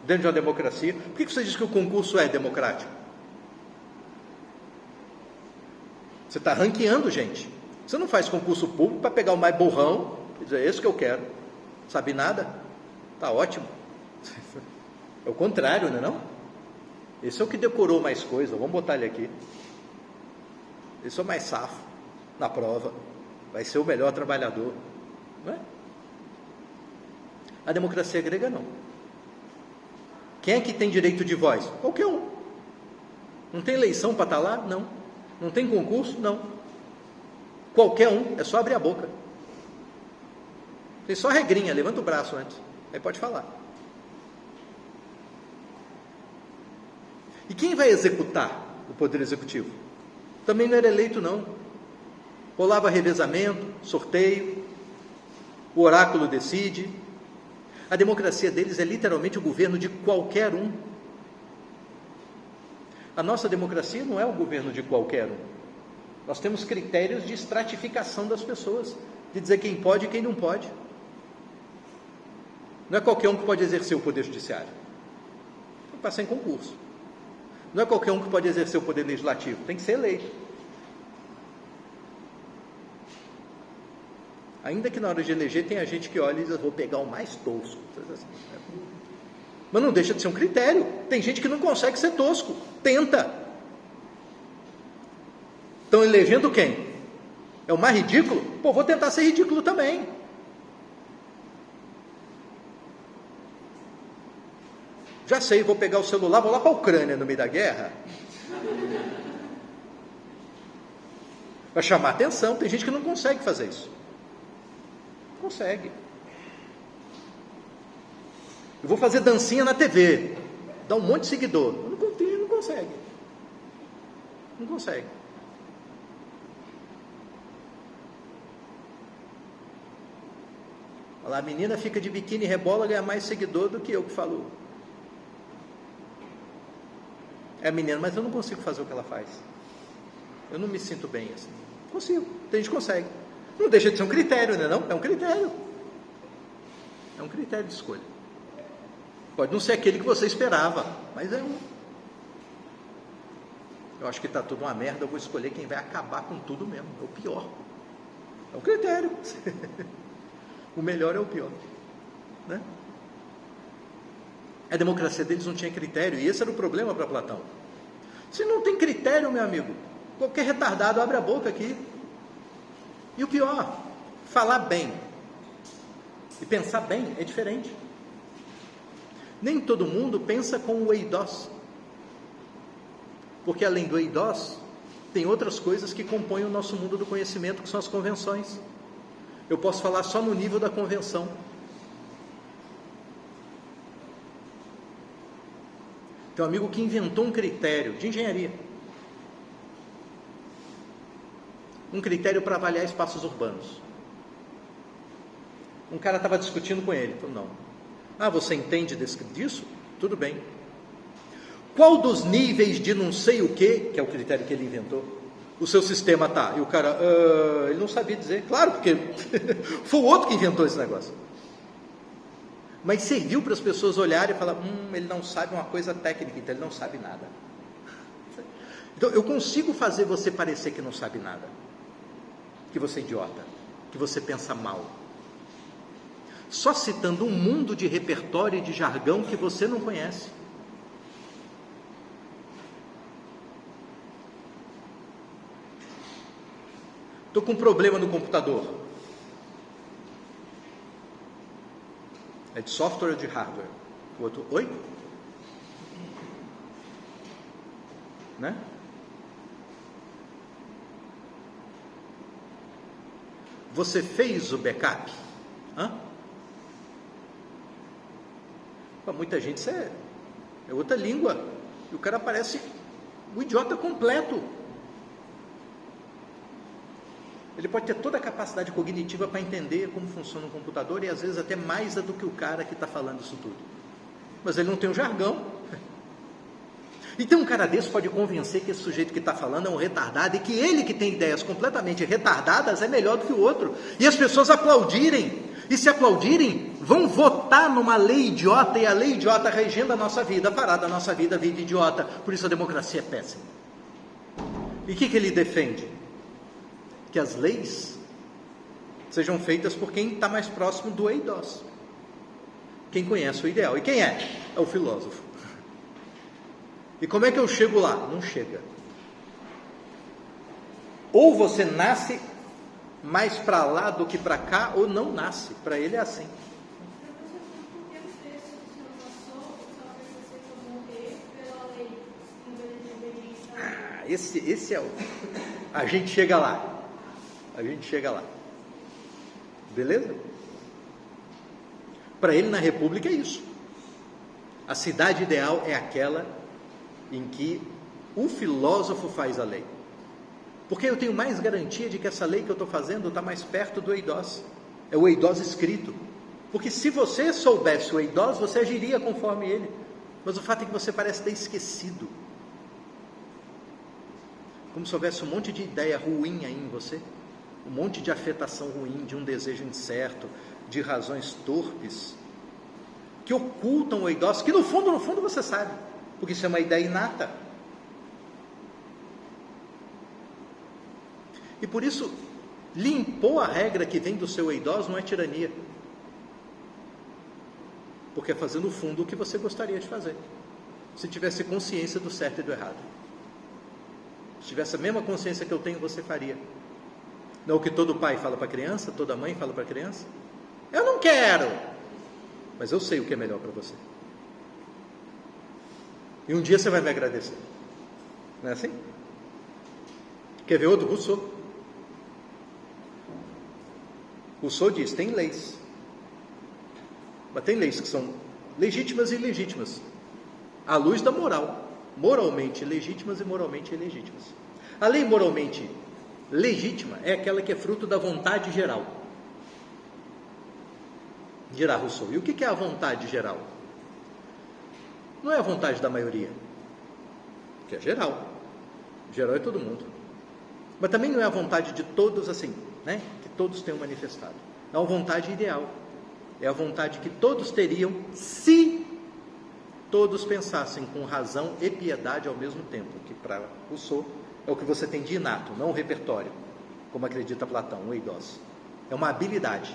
dentro de uma democracia. Por que você diz que o concurso é democrático? Você está ranqueando gente. Você não faz concurso público para pegar o mais burrão e dizer, esse que eu quero. Sabe nada? Está ótimo. É o contrário, não é não? Esse é o que decorou mais coisa. Vamos botar ele aqui. Esse é o mais safo na prova. Vai ser o melhor trabalhador. Não é? A democracia grega não. Quem é que tem direito de voz? Qualquer um. Não tem eleição para estar lá? Não. Não tem concurso? Não. Qualquer um, é só abrir a boca. Tem só regrinha, levanta o braço antes. Aí pode falar. E quem vai executar o poder executivo? Também não era eleito, não. Rolava revezamento, sorteio, o oráculo decide. A democracia deles é literalmente o governo de qualquer um. A nossa democracia não é o governo de qualquer um. Nós temos critérios de estratificação das pessoas, de dizer quem pode e quem não pode. Não é qualquer um que pode exercer o poder judiciário. Tem que passar em concurso. Não é qualquer um que pode exercer o poder legislativo. Tem que ser eleito. Ainda que na hora de eleger tenha gente que olha e diz, vou pegar o mais tosco. Mas não deixa de ser um critério. Tem gente que não consegue ser tosco. Tenta. Estão elegendo quem? É o mais ridículo? Pô, vou tentar ser ridículo também. Já sei, vou pegar o celular, vou lá para a Ucrânia no meio da guerra. Vai chamar atenção. Tem gente que não consegue fazer isso. Não consegue. Eu vou fazer dancinha na TV. Dá um monte de seguidor. Não consegue. Não consegue. Olha lá, a menina fica de biquíni e rebola, ganha mais seguidor do que eu que falo. É a menina, mas eu não consigo fazer o que ela faz. Eu não me sinto bem assim. Consigo. Tem gente que consegue. Não deixa de ser um critério, né? Não? É um critério. É um critério de escolha. Pode não ser aquele que você esperava, mas é um. Eu acho que está tudo uma merda, eu vou escolher quem vai acabar com tudo mesmo. É o pior. É um critério. O melhor é o pior. Né? A democracia deles não tinha critério, e esse era o problema para Platão. Se não tem critério, meu amigo, qualquer retardado abre a boca aqui. E o pior, falar bem e pensar bem é diferente. Nem todo mundo pensa com o eidos. Porque além do eidos, tem outras coisas que compõem o nosso mundo do conhecimento, que são as convenções. Eu posso falar só no nível da convenção. Tem um amigo que inventou um critério de engenharia. Um critério para avaliar espaços urbanos. Um cara estava discutindo com ele. Falou, não. Ah, você entende disso? Tudo bem. Qual dos níveis de não sei o que é o critério que ele inventou, o seu sistema está? E o cara, ele não sabia dizer. Claro, porque foi o outro que inventou esse negócio. Mas serviu para as pessoas olharem e falar, ele não sabe uma coisa técnica, então ele não sabe nada. Então, eu consigo fazer você parecer que não sabe nada, que você é idiota, que você pensa mal, só citando um mundo de repertório e de jargão que você não conhece. Estou com um problema no computador. É de software ou de hardware? O outro, oi? Né? Você fez o backup? Hã? Para muita gente isso é outra língua. E o cara parece o idiota completo. Ele pode ter toda a capacidade cognitiva para entender como funciona um computador e às vezes até mais do que o cara que está falando isso tudo. Mas ele não tem o jargão. Então um cara desse pode convencer que esse sujeito que está falando é um retardado e que ele que tem ideias completamente retardadas é melhor do que o outro. E as pessoas aplaudirem. E se aplaudirem, vão votar numa lei idiota e a lei idiota regendo a nossa vida, fará da nossa vida vida idiota. Por isso a democracia é péssima. E o que ele defende? Que as leis sejam feitas por quem está mais próximo do eidos, quem conhece o ideal. E quem é? É o filósofo. E como é que eu chego lá? Não chega. Ou você nasce mais para lá do que para cá, ou não nasce. Para ele é assim. Esse é o... A gente chega lá. A gente chega lá. Beleza? Para ele na República é isso. A cidade ideal é aquela em que o filósofo faz a lei. Porque eu tenho mais garantia de que essa lei que eu estou fazendo está mais perto do eidos. É o eidos escrito. Porque se você soubesse o eidos, você agiria conforme ele. Mas o fato é que você parece ter esquecido. Como se houvesse um monte de ideia ruim aí em você. Um monte de afetação ruim, de um desejo incerto, de razões torpes, que ocultam o eidos, que no fundo você sabe, porque isso é uma ideia inata. E por isso, lhe impor a regra que vem do seu eidos não é tirania, porque é fazer no fundo o que você gostaria de fazer, se tivesse consciência do certo e do errado. Se tivesse a mesma consciência que eu tenho, você faria. Não é o que todo pai fala para a criança, toda mãe fala para a criança? Eu não quero, mas eu sei o que é melhor para você. E um dia você vai me agradecer. Não é assim? Quer ver outro? Rousseau. Rousseau diz, tem leis. Mas tem leis que são legítimas e ilegítimas. À luz da moral. Moralmente legítimas e moralmente ilegítimas. A lei moralmente legítima é aquela que é fruto da vontade geral. Dirá Rousseau. E o que é a vontade geral? Não é a vontade da maioria, que é geral. Geral é todo mundo. Mas também não é a vontade de todos assim, né? Que todos tenham manifestado. É uma vontade ideal. É a vontade que todos teriam se todos pensassem com razão e piedade ao mesmo tempo, que para Rousseau é o que você tem de inato, não um repertório, como acredita Platão, o eidos. É uma habilidade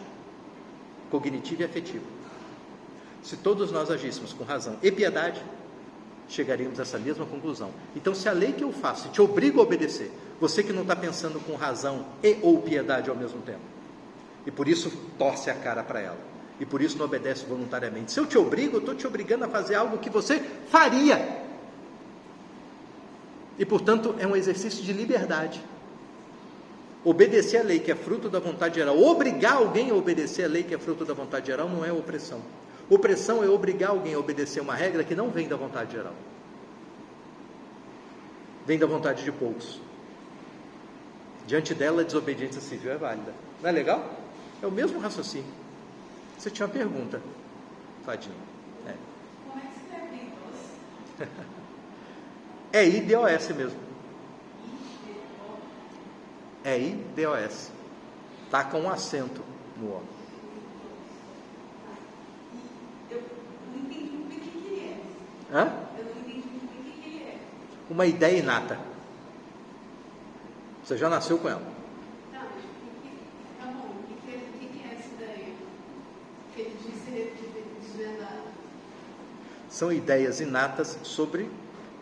cognitiva e afetiva. Se todos nós agíssemos com razão e piedade, chegaríamos a essa mesma conclusão. Então, se a lei que eu faço te obriga a obedecer, você que não está pensando com razão e ou piedade ao mesmo tempo, e por isso torce a cara para ela, e por isso não obedece voluntariamente. Se eu te obrigo, eu estou te obrigando a fazer algo que você faria. E, portanto, é um exercício de liberdade. Obedecer a lei que é fruto da vontade geral, obrigar alguém a obedecer a lei que é fruto da vontade geral, não é opressão. Opressão é obrigar alguém a obedecer uma regra que não vem da vontade geral. Vem da vontade de poucos. Diante dela, a desobediência civil é válida. Não é legal? É o mesmo raciocínio. Você tinha uma pergunta, Fadinho. Como é que se escreve eidos? É IDOS mesmo. É IDOS. Está com um acento no O. Eu não entendi muito bem o que ele é. Hã? Eu não entendi muito bem o que ele é. Uma ideia inata. Você já nasceu com ela. Tá, mas tá bom, o que é essa ideia? Que ele disse desvendado. São ideias inatas sobre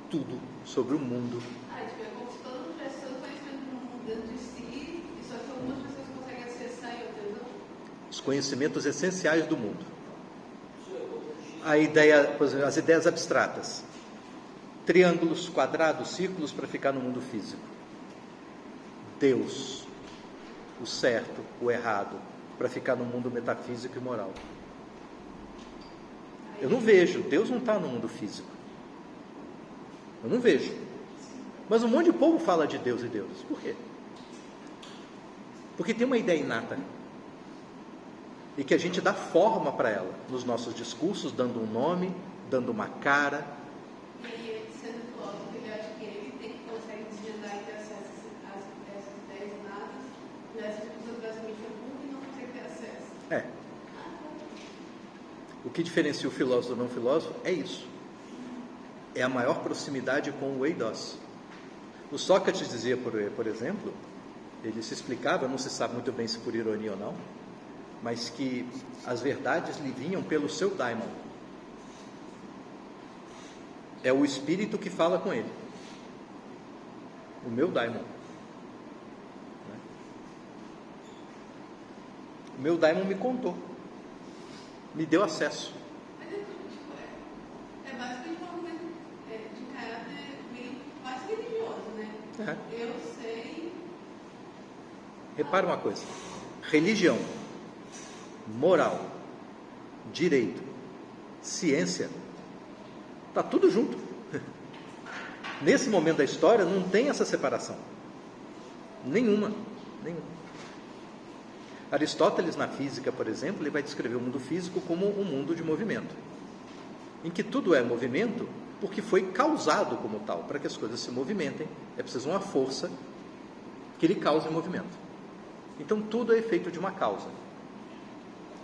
tudo, sobre o mundo. Tipo, é como se todo mundo tivesse todo o conhecimento do mundo dentro de si, e só que algumas pessoas conseguem acessar e outras não. Os conhecimentos essenciais do mundo. A ideia, por exemplo, as ideias abstratas. Triângulos, quadrados, círculos para ficar no mundo físico. Deus, o certo, o errado, para ficar no mundo metafísico e moral. Eu não vejo, Deus não está no mundo físico. Eu não vejo. Mas um monte de povo fala de Deus e deuses. Por quê? Porque tem uma ideia inata. E que a gente dá forma para ela, nos nossos discursos, dando um nome, dando uma cara. E aí, ele sendo filósofo, ele acha que ele consegue desvendar e ter acesso a essas ideias inatas, e essas pessoas basicamente é burro e não conseguem ter acesso. É. O que diferencia o filósofo do não filósofo é isso. É a maior proximidade com o eidos. O Sócrates dizia, por exemplo, ele se explicava, não se sabe muito bem se por ironia ou não, mas que as verdades lhe vinham pelo seu daimon. É o espírito que fala com ele. O meu daimon. O meu daimon me contou. Me deu acesso. Mas é tudo, tipo, é basicamente um argumento de caráter meio quase religioso, né? Eu sei. Repara uma coisa. Religião, moral, direito, ciência, está tudo junto. Nesse momento da história não tem essa separação. Nenhuma. Aristóteles, na física, por exemplo, ele vai descrever o mundo físico como um mundo de movimento, em que tudo é movimento porque foi causado como tal. Para que as coisas se movimentem, é preciso uma força que lhe cause movimento. Então tudo é efeito de uma causa,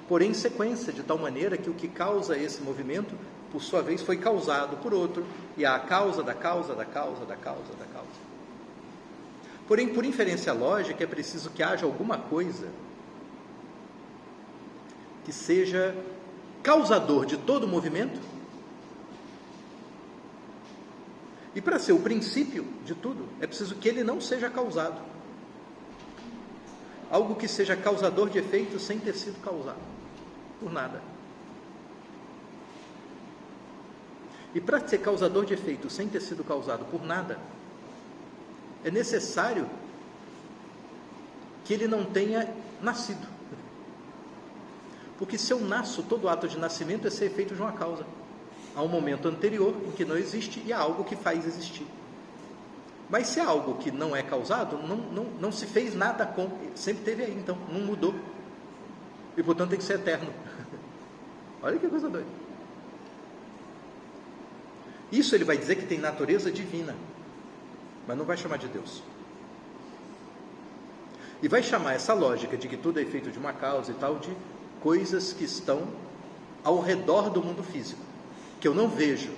porém em sequência, de tal maneira que o que causa esse movimento, por sua vez, foi causado por outro, e há a causa da causa da causa da causa da causa. Porém, por inferência lógica, é preciso que haja alguma coisa que seja causador de todo o movimento, e para ser o princípio de tudo, é preciso que ele não seja causado. Algo que seja causador de efeito sem ter sido causado por nada. E para ser causador de efeito sem ter sido causado por nada, é necessário que ele não tenha nascido. Porque se eu nasço, todo ato de nascimento é ser efeito de uma causa. Há um momento anterior em que não existe e há algo que faz existir. Mas se é algo que não é causado, não se fez nada com, sempre teve aí, então não mudou. E portanto tem que ser eterno. Olha que coisa doida. Isso ele vai dizer que tem natureza divina, mas não vai chamar de Deus. E vai chamar essa lógica de que tudo é feito de uma causa e tal, de coisas que estão ao redor do mundo físico, que eu não vejo,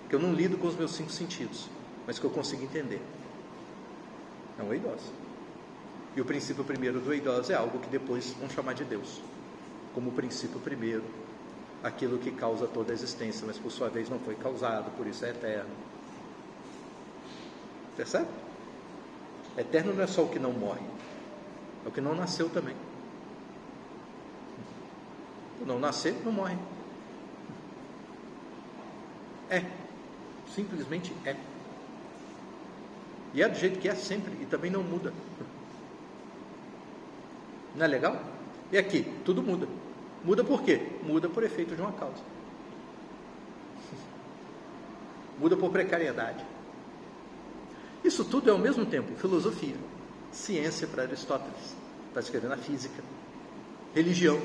que eu não lido com os meus 5 sentidos, mas que eu consigo entender. É um eidos. E o princípio primeiro do eidos é algo que depois vão chamar de Deus, como o princípio primeiro, aquilo que causa toda a existência, mas por sua vez não foi causado, por isso é eterno. Percebe? Eterno não é só o que não morre, é o que não nasceu também. Se não nascer, não morre. É. Simplesmente é. E é do jeito que é sempre, e também não muda. Não é legal? E aqui, tudo muda. Muda por quê? Muda por efeito de uma causa. Muda por precariedade. Isso tudo é ao mesmo tempo filosofia, ciência para Aristóteles, está escrevendo a física, religião,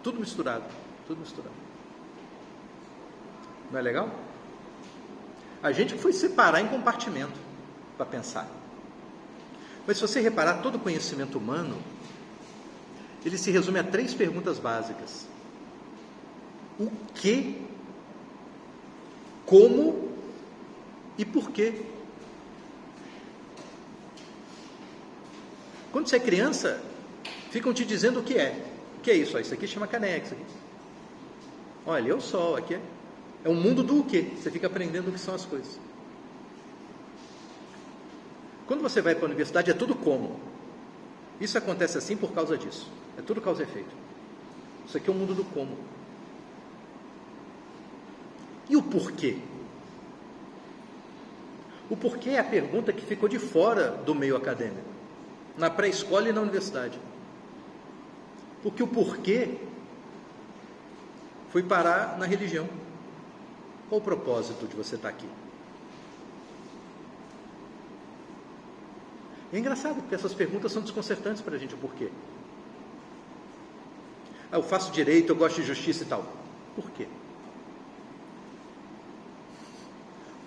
tudo misturado, tudo misturado. Não é legal? A gente foi separar em compartimento para pensar. Mas se você reparar, todo conhecimento humano, ele se resume a 3 perguntas básicas: o que, como e por quê. Quando você é criança, ficam te dizendo o que é. O que é isso? Isso aqui chama caneca. Isso aqui. Olha, é o sol, aqui é um mundo do o quê? Você fica aprendendo o que são as coisas. Quando você vai para a universidade, é tudo como. Isso acontece assim por causa disso. É tudo causa e efeito. Isso aqui é o mundo do como. E o porquê? O porquê é a pergunta que ficou de fora do meio acadêmico, na pré-escola e na universidade. Porque o porquê foi parar na religião. Qual o propósito de você estar aqui? É engraçado, porque essas perguntas são desconcertantes para a gente, o porquê. Eu faço direito, eu gosto de justiça e tal. Por quê?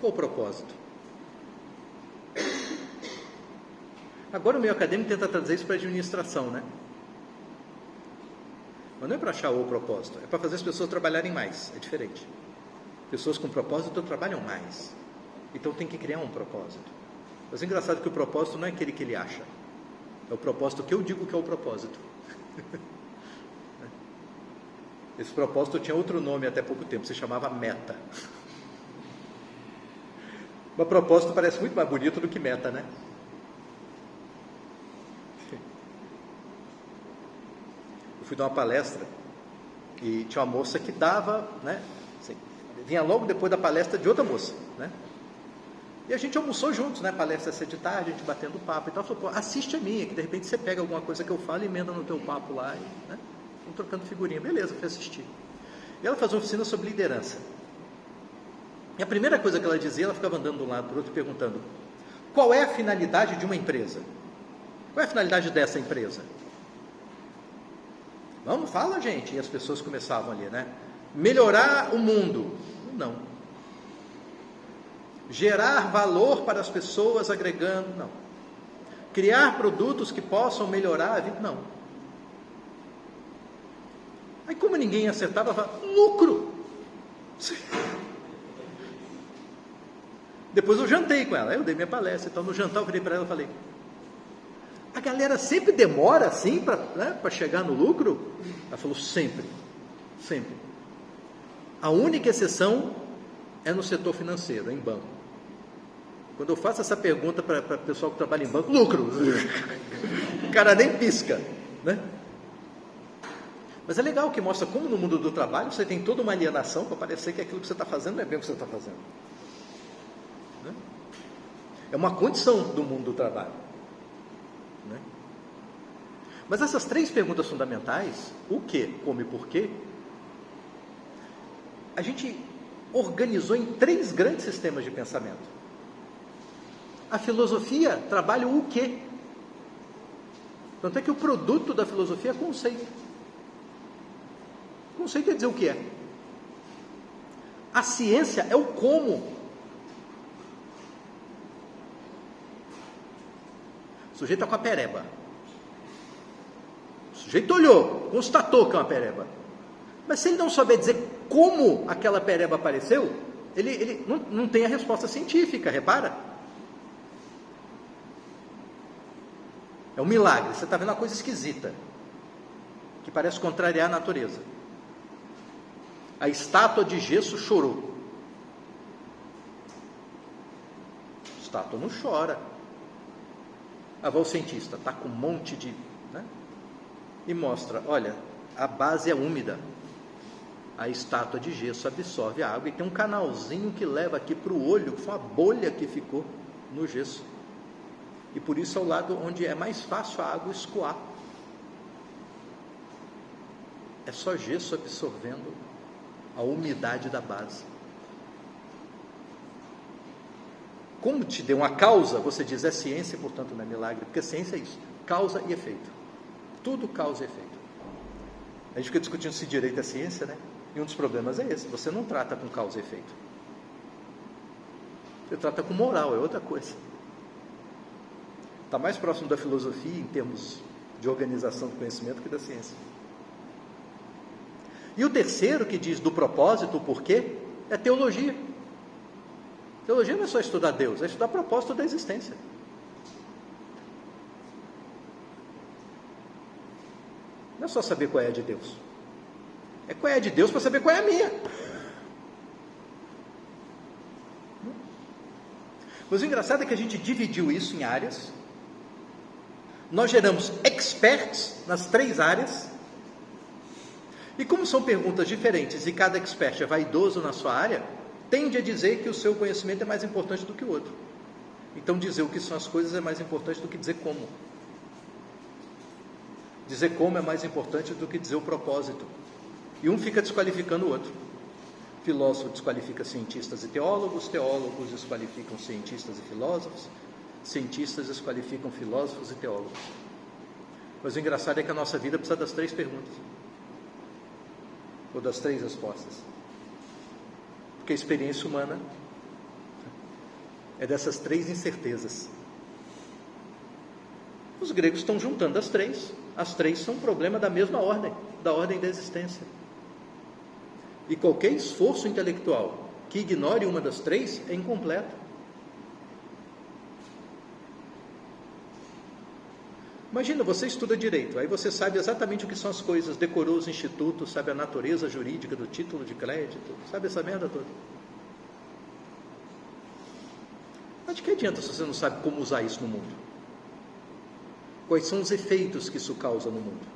Qual o propósito? Agora o meio acadêmico tenta trazer isso para a administração, né? Mas não é para achar o propósito, é para fazer as pessoas trabalharem mais, é diferente. Pessoas com propósito trabalham mais, então tem que criar um propósito. Mas é engraçado que o propósito não é aquele que ele acha, é o propósito que eu digo que é o propósito. Esse propósito tinha outro nome até pouco tempo, se chamava meta. Mas propósito parece muito mais bonito do que meta, né? Eu fui dar uma palestra e tinha uma moça que dava, né? Assim, vinha logo depois da palestra de outra moça, né? E a gente almoçou juntos, né? Palestra essa de tarde, a gente batendo papo e tal. Falou, pô, assiste a minha, que de repente você pega alguma coisa que eu falo e emenda no teu papo lá, e, né? Vamos trocando figurinha. Beleza, fui assistir. E ela fazia uma oficina sobre liderança. E a primeira coisa que ela dizia, ela ficava andando de um lado para o outro perguntando: qual é a finalidade de uma empresa? Qual é a finalidade dessa empresa? Vamos, fala, gente. E as pessoas começavam ali, né? Melhorar o mundo. Não. Gerar valor para as pessoas agregando. Não. Criar produtos que possam melhorar a vida. Não. Aí como ninguém acertava, falava, lucro. Depois eu jantei com ela, eu dei minha palestra, então no jantar eu virei para ela e falei, a galera sempre demora assim para, né, para chegar no lucro? Ela falou, sempre, sempre. A única exceção é no setor financeiro, em banco. Quando eu faço essa pergunta para o pessoal que trabalha em banco, lucro, o cara nem pisca, né? Mas é legal que mostra como no mundo do trabalho você tem toda uma alienação para parecer que aquilo que você está fazendo não é bem o que você está fazendo. Né? É uma condição do mundo do trabalho. Né? Mas essas três perguntas fundamentais, o que, como e porquê, a gente organizou em três grandes sistemas de pensamento. A filosofia trabalha o quê? Tanto é que o produto da filosofia é conceito. Conceito quer dizer o que é. A ciência é o como. O sujeito está com a pereba. O sujeito olhou, constatou que é uma pereba. Mas se ele não souber dizer como aquela pereba apareceu, ele não tem a resposta científica, repara? É um milagre, você está vendo uma coisa esquisita, que parece contrariar a natureza. A estátua de gesso chorou. A estátua não chora. Aí vai o cientista, está com um monte de... Né? E mostra, olha, a base é úmida. A estátua de gesso absorve a água e tem um canalzinho que leva aqui para o olho, foi uma bolha que ficou no gesso. E por isso é o lado onde é mais fácil a água escoar. É só gesso absorvendo a umidade da base. Como te deu uma causa, você diz, é ciência, portanto não é milagre, porque ciência é isso, causa e efeito. Tudo causa e efeito. A gente fica discutindo se direito é ciência, né? E um dos problemas é esse, você não trata com causa e efeito. Você trata com moral, é outra coisa. Está mais próximo da filosofia em termos de organização do conhecimento que da ciência. E o terceiro que diz do propósito, o porquê, é teologia. Teologia não é só estudar Deus, é estudar o propósito da existência. Não é só saber qual é a de Deus. É qual é a de Deus para saber qual é a minha. Mas o engraçado é que a gente dividiu isso em áreas. Nós geramos experts nas 3 áreas. E como são perguntas diferentes e cada expert é vaidoso na sua área, tende a dizer que o seu conhecimento é mais importante do que o outro. Então dizer o que são as coisas é mais importante do que dizer como. Dizer como é mais importante do que dizer o propósito. E um fica desqualificando o outro. Filósofo desqualifica cientistas e teólogos desqualificam cientistas e filósofos, cientistas desqualificam filósofos e teólogos. Mas o engraçado é que a nossa vida precisa das 3 perguntas. Ou das 3 respostas. Porque a experiência humana é dessas 3 incertezas. Os gregos estão juntando as 3. As 3 são um problema da mesma ordem, da ordem da existência. E qualquer esforço intelectual que ignore uma das 3 é incompleto. Imagina, você estuda direito, aí você sabe exatamente o que são as coisas, decorou os institutos, sabe a natureza jurídica do título de crédito, sabe essa merda toda. Mas de que adianta se você não sabe como usar isso no mundo? Quais são os efeitos que isso causa no mundo?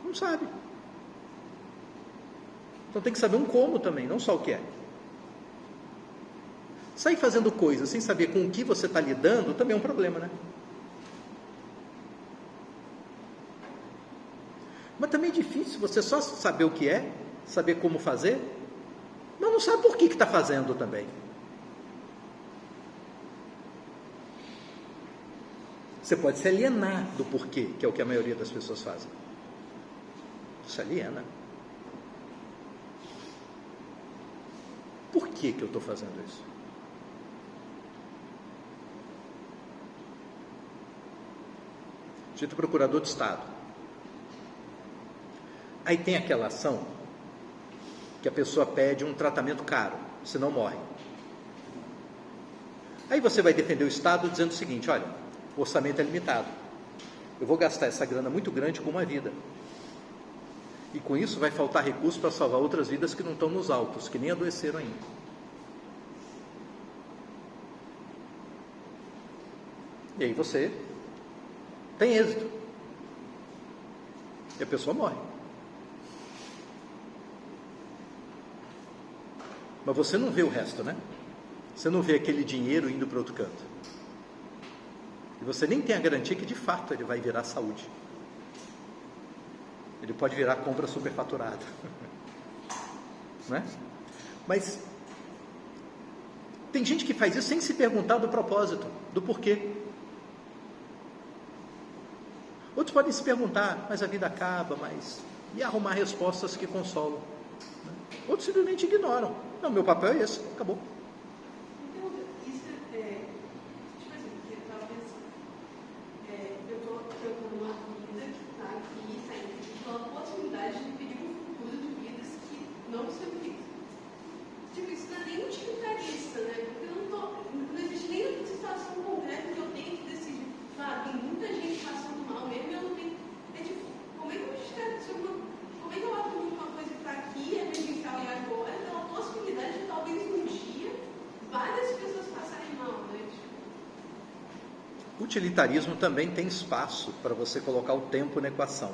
Não sabe. Então tem que saber um como também, não só o que é. Sair fazendo coisas sem saber com o que você está lidando também é um problema, né? Mas também é difícil você só saber o que é, saber como fazer, mas não sabe por que está fazendo também. Você pode se alienar do porquê, que é o que a maioria das pessoas fazem. Se aliena. Por que eu estou fazendo isso? Dito procurador de Estado. Aí tem aquela ação que a pessoa pede um tratamento caro, senão morre. Aí você vai defender o Estado dizendo o seguinte: olha, o orçamento é limitado. Eu vou gastar essa grana muito grande com uma vida. E com isso vai faltar recurso para salvar outras vidas que não estão nos autos, que nem adoeceram ainda. E aí você tem êxito. E a pessoa morre. Mas você não vê o resto, né? Você não vê aquele dinheiro indo para outro canto. E você nem tem a garantia que de fato ele vai virar saúde. Ele pode virar compra superfaturada. Né? Mas tem gente que faz isso sem se perguntar do propósito, do porquê. Outros podem se perguntar, mas a vida acaba, mas... E arrumar respostas que consolam. Outros simplesmente ignoram. Não, meu papel é esse, acabou. Então, isso tipo assim, porque eu estava pensando, eu estou numa vida que está aqui, saindo com a possibilidade de pedir um futuro de vidas que não são vidas. Tipo, isso não é nem utilitarista, né? Porque não existe nenhuma situação concreta que eu tenha que decidir. Claro, tem muita gente passando mal mesmo, eu não tenho. É tipo, como é que eu como é que eu atuo uma coisa que está aqui, emergencial e agora, pela possibilidade de talvez um dia várias pessoas passarem mal, né? Utilitarismo também tem espaço para você colocar o tempo na equação.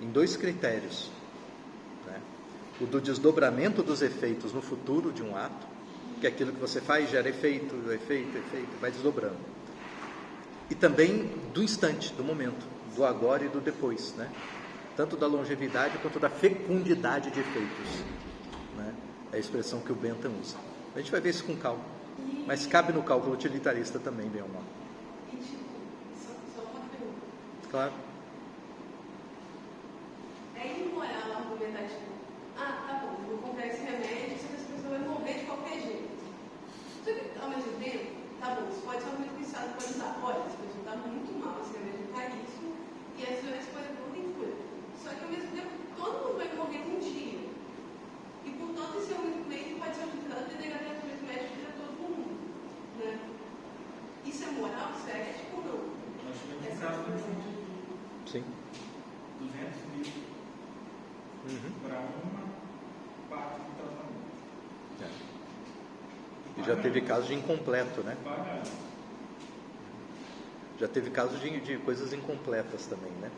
Em 2 critérios. Né? O do desdobramento dos efeitos no futuro de um ato, que é aquilo que você faz, gera efeito, vai desdobrando. E também do instante, do momento, do agora e do depois, né? Tanto da longevidade quanto da fecundidade de efeitos, né? É a expressão que o Bentham usa. A gente vai ver isso com calma, mas cabe no cálculo utilitarista também, bem ou mal. E tipo, só uma pergunta. Claro. É imoral argumentar tipo, tá bom, eu vou comprar esse remédio, essa pessoa vai morrer de qualquer jeito. Só que, ao mesmo tempo, tá bom, isso pode ser um argumento que o Estado pode usar. Olha, essa pessoa está muito mal, esse remédio é caríssimo, e as doenças podem não ter cura. Só que, ao mesmo tempo, todo mundo vai morrer um dia. E, portanto, esse argumento médico pode ser utilizado para negar tratamento médico para todo mundo. Né? Isso é moral? Isso é ético ou não? Acho que no caso faz sentido. 200 mil para uma parte do tratamento. E já teve casos de incompleto, né? Pagando. Já teve casos de coisas incompletas também, né?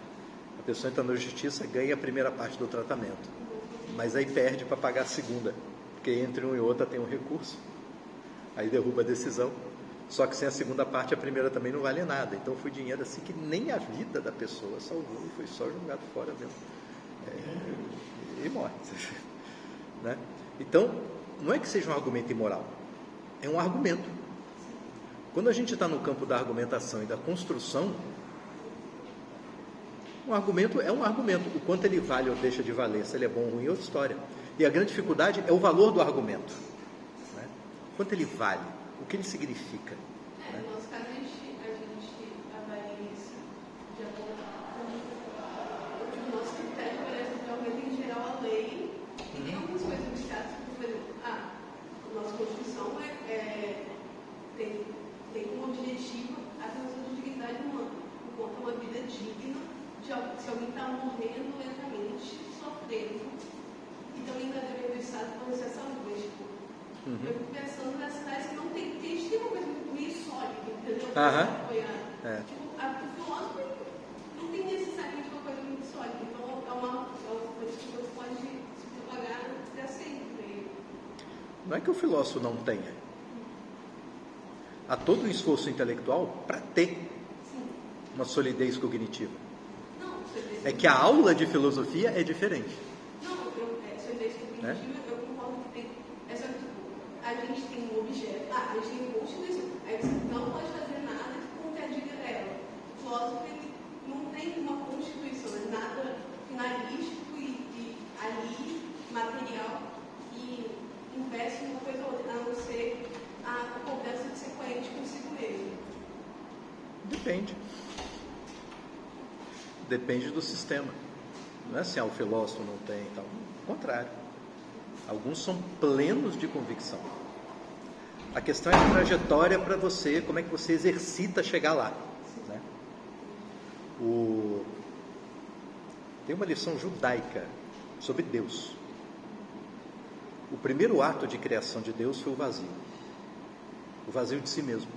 A pessoa entra na justiça, ganha a primeira parte do tratamento, mas aí perde para pagar a segunda, porque entre um e outra tem um recurso, aí derruba a decisão, só que sem a segunda parte a primeira também não vale nada, então foi dinheiro assim que nem a vida da pessoa salvou, foi só jogado fora mesmo, e morre, né? Então, não é que seja um argumento imoral, é um argumento. Quando a gente está no campo da argumentação e da construção, um argumento é um argumento. O quanto ele vale ou deixa de valer, se ele é bom ou ruim, é outra história. E a grande dificuldade é o valor do argumento, né? Quanto ele vale, o que ele significa. No nosso caso, a gente avalia isso de acordo com o nosso critério, por exemplo, realmente em geral a lei. E tem algumas coisas obstáculos, por exemplo, a nossa Constituição tem como objetivo a redução de dignidade humana, enquanto uma vida digna de se alguém está morrendo lentamente, sofrendo, e também está devendo o Estado fornecer essa luz. Eu fico pensando nas cidades que não tem, porque a gente tem uma coisa meio sólida, entendeu? O filósofo não tem necessariamente uma coisa muito sólida, então é uma coisa que você pode se propagar para sempre. Não é que o filósofo não tenha. Há todo um esforço intelectual para ter uma solidez cognitiva. É que a aula de filosofia é diferente. Solidez cognitiva, eu concordo que tem. A gente tem um objeto, a gente tem uma constituição. Aí você não pode fazer nada que contradiga ela. O filósofo não tem uma constituição, é nada finalístico e ali, material, e investe em uma coisa ou outra, a não ser a cobrança de ser coerente consigo mesmo. Depende. Depende do sistema. Não é assim, o filósofo não tem e tal. Ao contrário. Alguns são plenos de convicção. A questão é a trajetória para você, como é que você exercita chegar lá, né? Tem uma lição judaica sobre Deus. O primeiro ato de criação de Deus foi o vazio de si mesmo.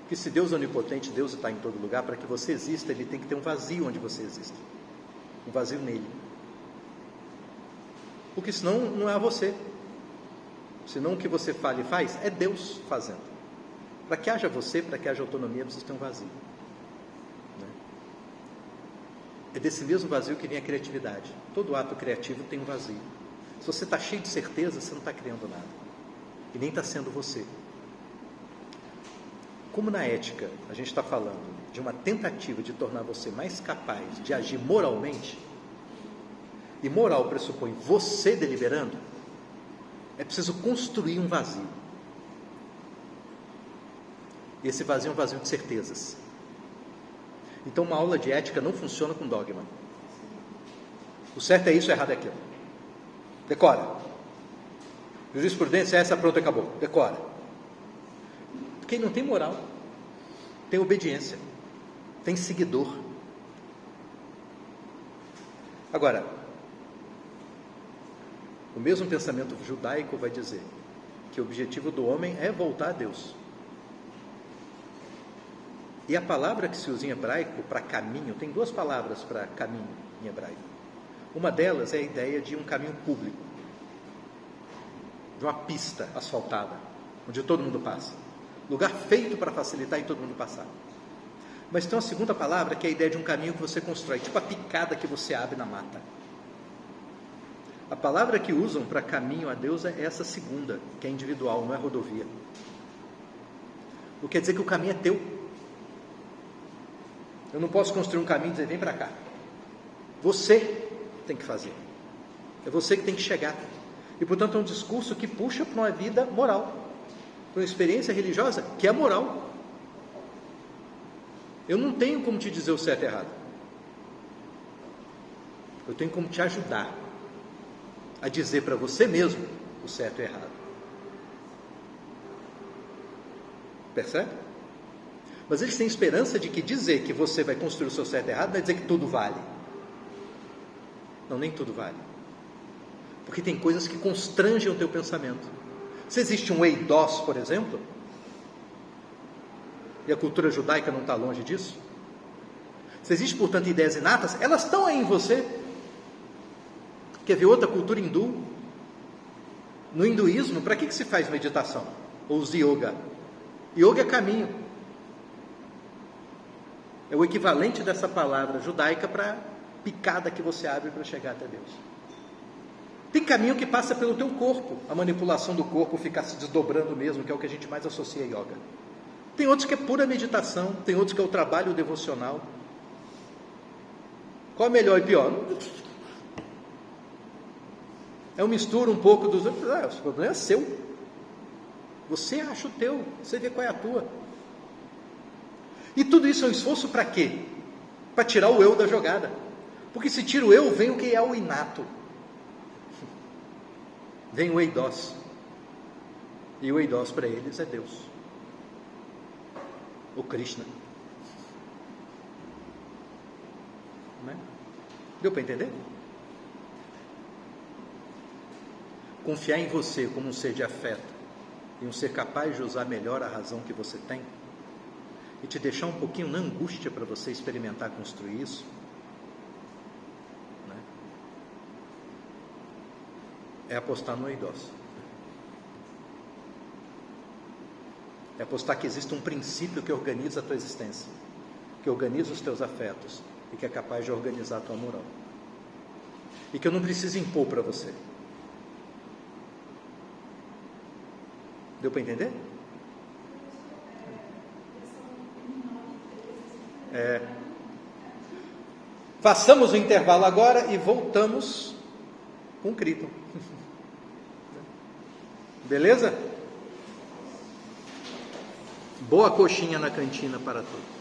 Porque se Deus é onipotente, Deus está em todo lugar, para que você exista, ele tem que ter um vazio onde você existe, um vazio nele, porque senão não é você, senão o que você fala e faz é Deus fazendo. Para que haja você, para que haja autonomia, precisa ter um vazio, né? É desse mesmo vazio que vem a criatividade. Todo ato criativo tem um vazio. Se você está cheio de certeza, você não está criando nada, e nem está sendo você. Como na ética a gente está falando de uma tentativa de tornar você mais capaz de agir moralmente, e moral pressupõe você deliberando, é preciso construir um vazio. E esse vazio é um vazio de certezas. Então uma aula de ética não funciona com dogma. O certo é isso, o errado é aquilo. Decora. Jurisprudência é essa, pronto, acabou. Decora. Quem não tem moral, tem obediência, tem seguidor. Agora, o mesmo pensamento judaico vai dizer que o objetivo do homem é voltar a Deus. E a palavra que se usa em hebraico para caminho, tem duas palavras para caminho em hebraico. Uma delas é a ideia de um caminho público, de uma pista asfaltada, onde todo mundo passa. Lugar feito para facilitar e todo mundo passar. Mas tem uma segunda palavra que é a ideia de um caminho que você constrói, tipo a picada que você abre na mata. A palavra que usam para caminho a Deus é essa segunda, que é individual, não é rodovia. O que quer dizer que o caminho é teu. Eu não posso construir um caminho e dizer, vem para cá. Você tem que fazer. É você que tem que chegar. E, portanto, é um discurso que puxa para uma vida moral, para uma experiência religiosa que é moral. Eu não tenho como te dizer o certo e errado. Eu tenho como te ajudar a dizer para você mesmo o certo e errado. Percebe? Mas eles têm esperança de que dizer que você vai construir o seu certo e errado não é dizer que tudo vale. Não, nem tudo vale. Porque tem coisas que constrangem o teu pensamento. Se existe um eidos, por exemplo, e a cultura judaica não está longe disso, se existe, portanto, ideias inatas, elas estão aí em você. Quer ver outra cultura hindu? No hinduísmo, para que se faz meditação? Ou usa yoga? Yoga é caminho. É o equivalente dessa palavra judaica para picada que você abre para chegar até Deus. Tem caminho que passa pelo teu corpo, a manipulação do corpo, ficar se desdobrando mesmo, que é o que a gente mais associa a yoga. Tem outros que é pura meditação, tem outros que é o trabalho devocional. Qual é melhor e pior? É uma mistura um pouco dos... o problema é seu. Você acha o teu, você vê qual é a tua. E tudo isso é um esforço para quê? Para tirar o eu da jogada. Porque se tira o eu, vem o que é o inato. Vem o eidos. E o eidos para eles é Deus. O Krishna. Não é? Deu para entender? Confiar em você como um ser de afeto e um ser capaz de usar melhor a razão que você tem e te deixar um pouquinho na angústia para você experimentar construir isso, né? É apostar no eidos. É apostar que existe um princípio que organiza a tua existência, que organiza os teus afetos e que é capaz de organizar a tua moral. E que eu não preciso impor para você. Deu para entender? Façamos o intervalo agora e voltamos com o Criton. Beleza? Boa coxinha na cantina para todos.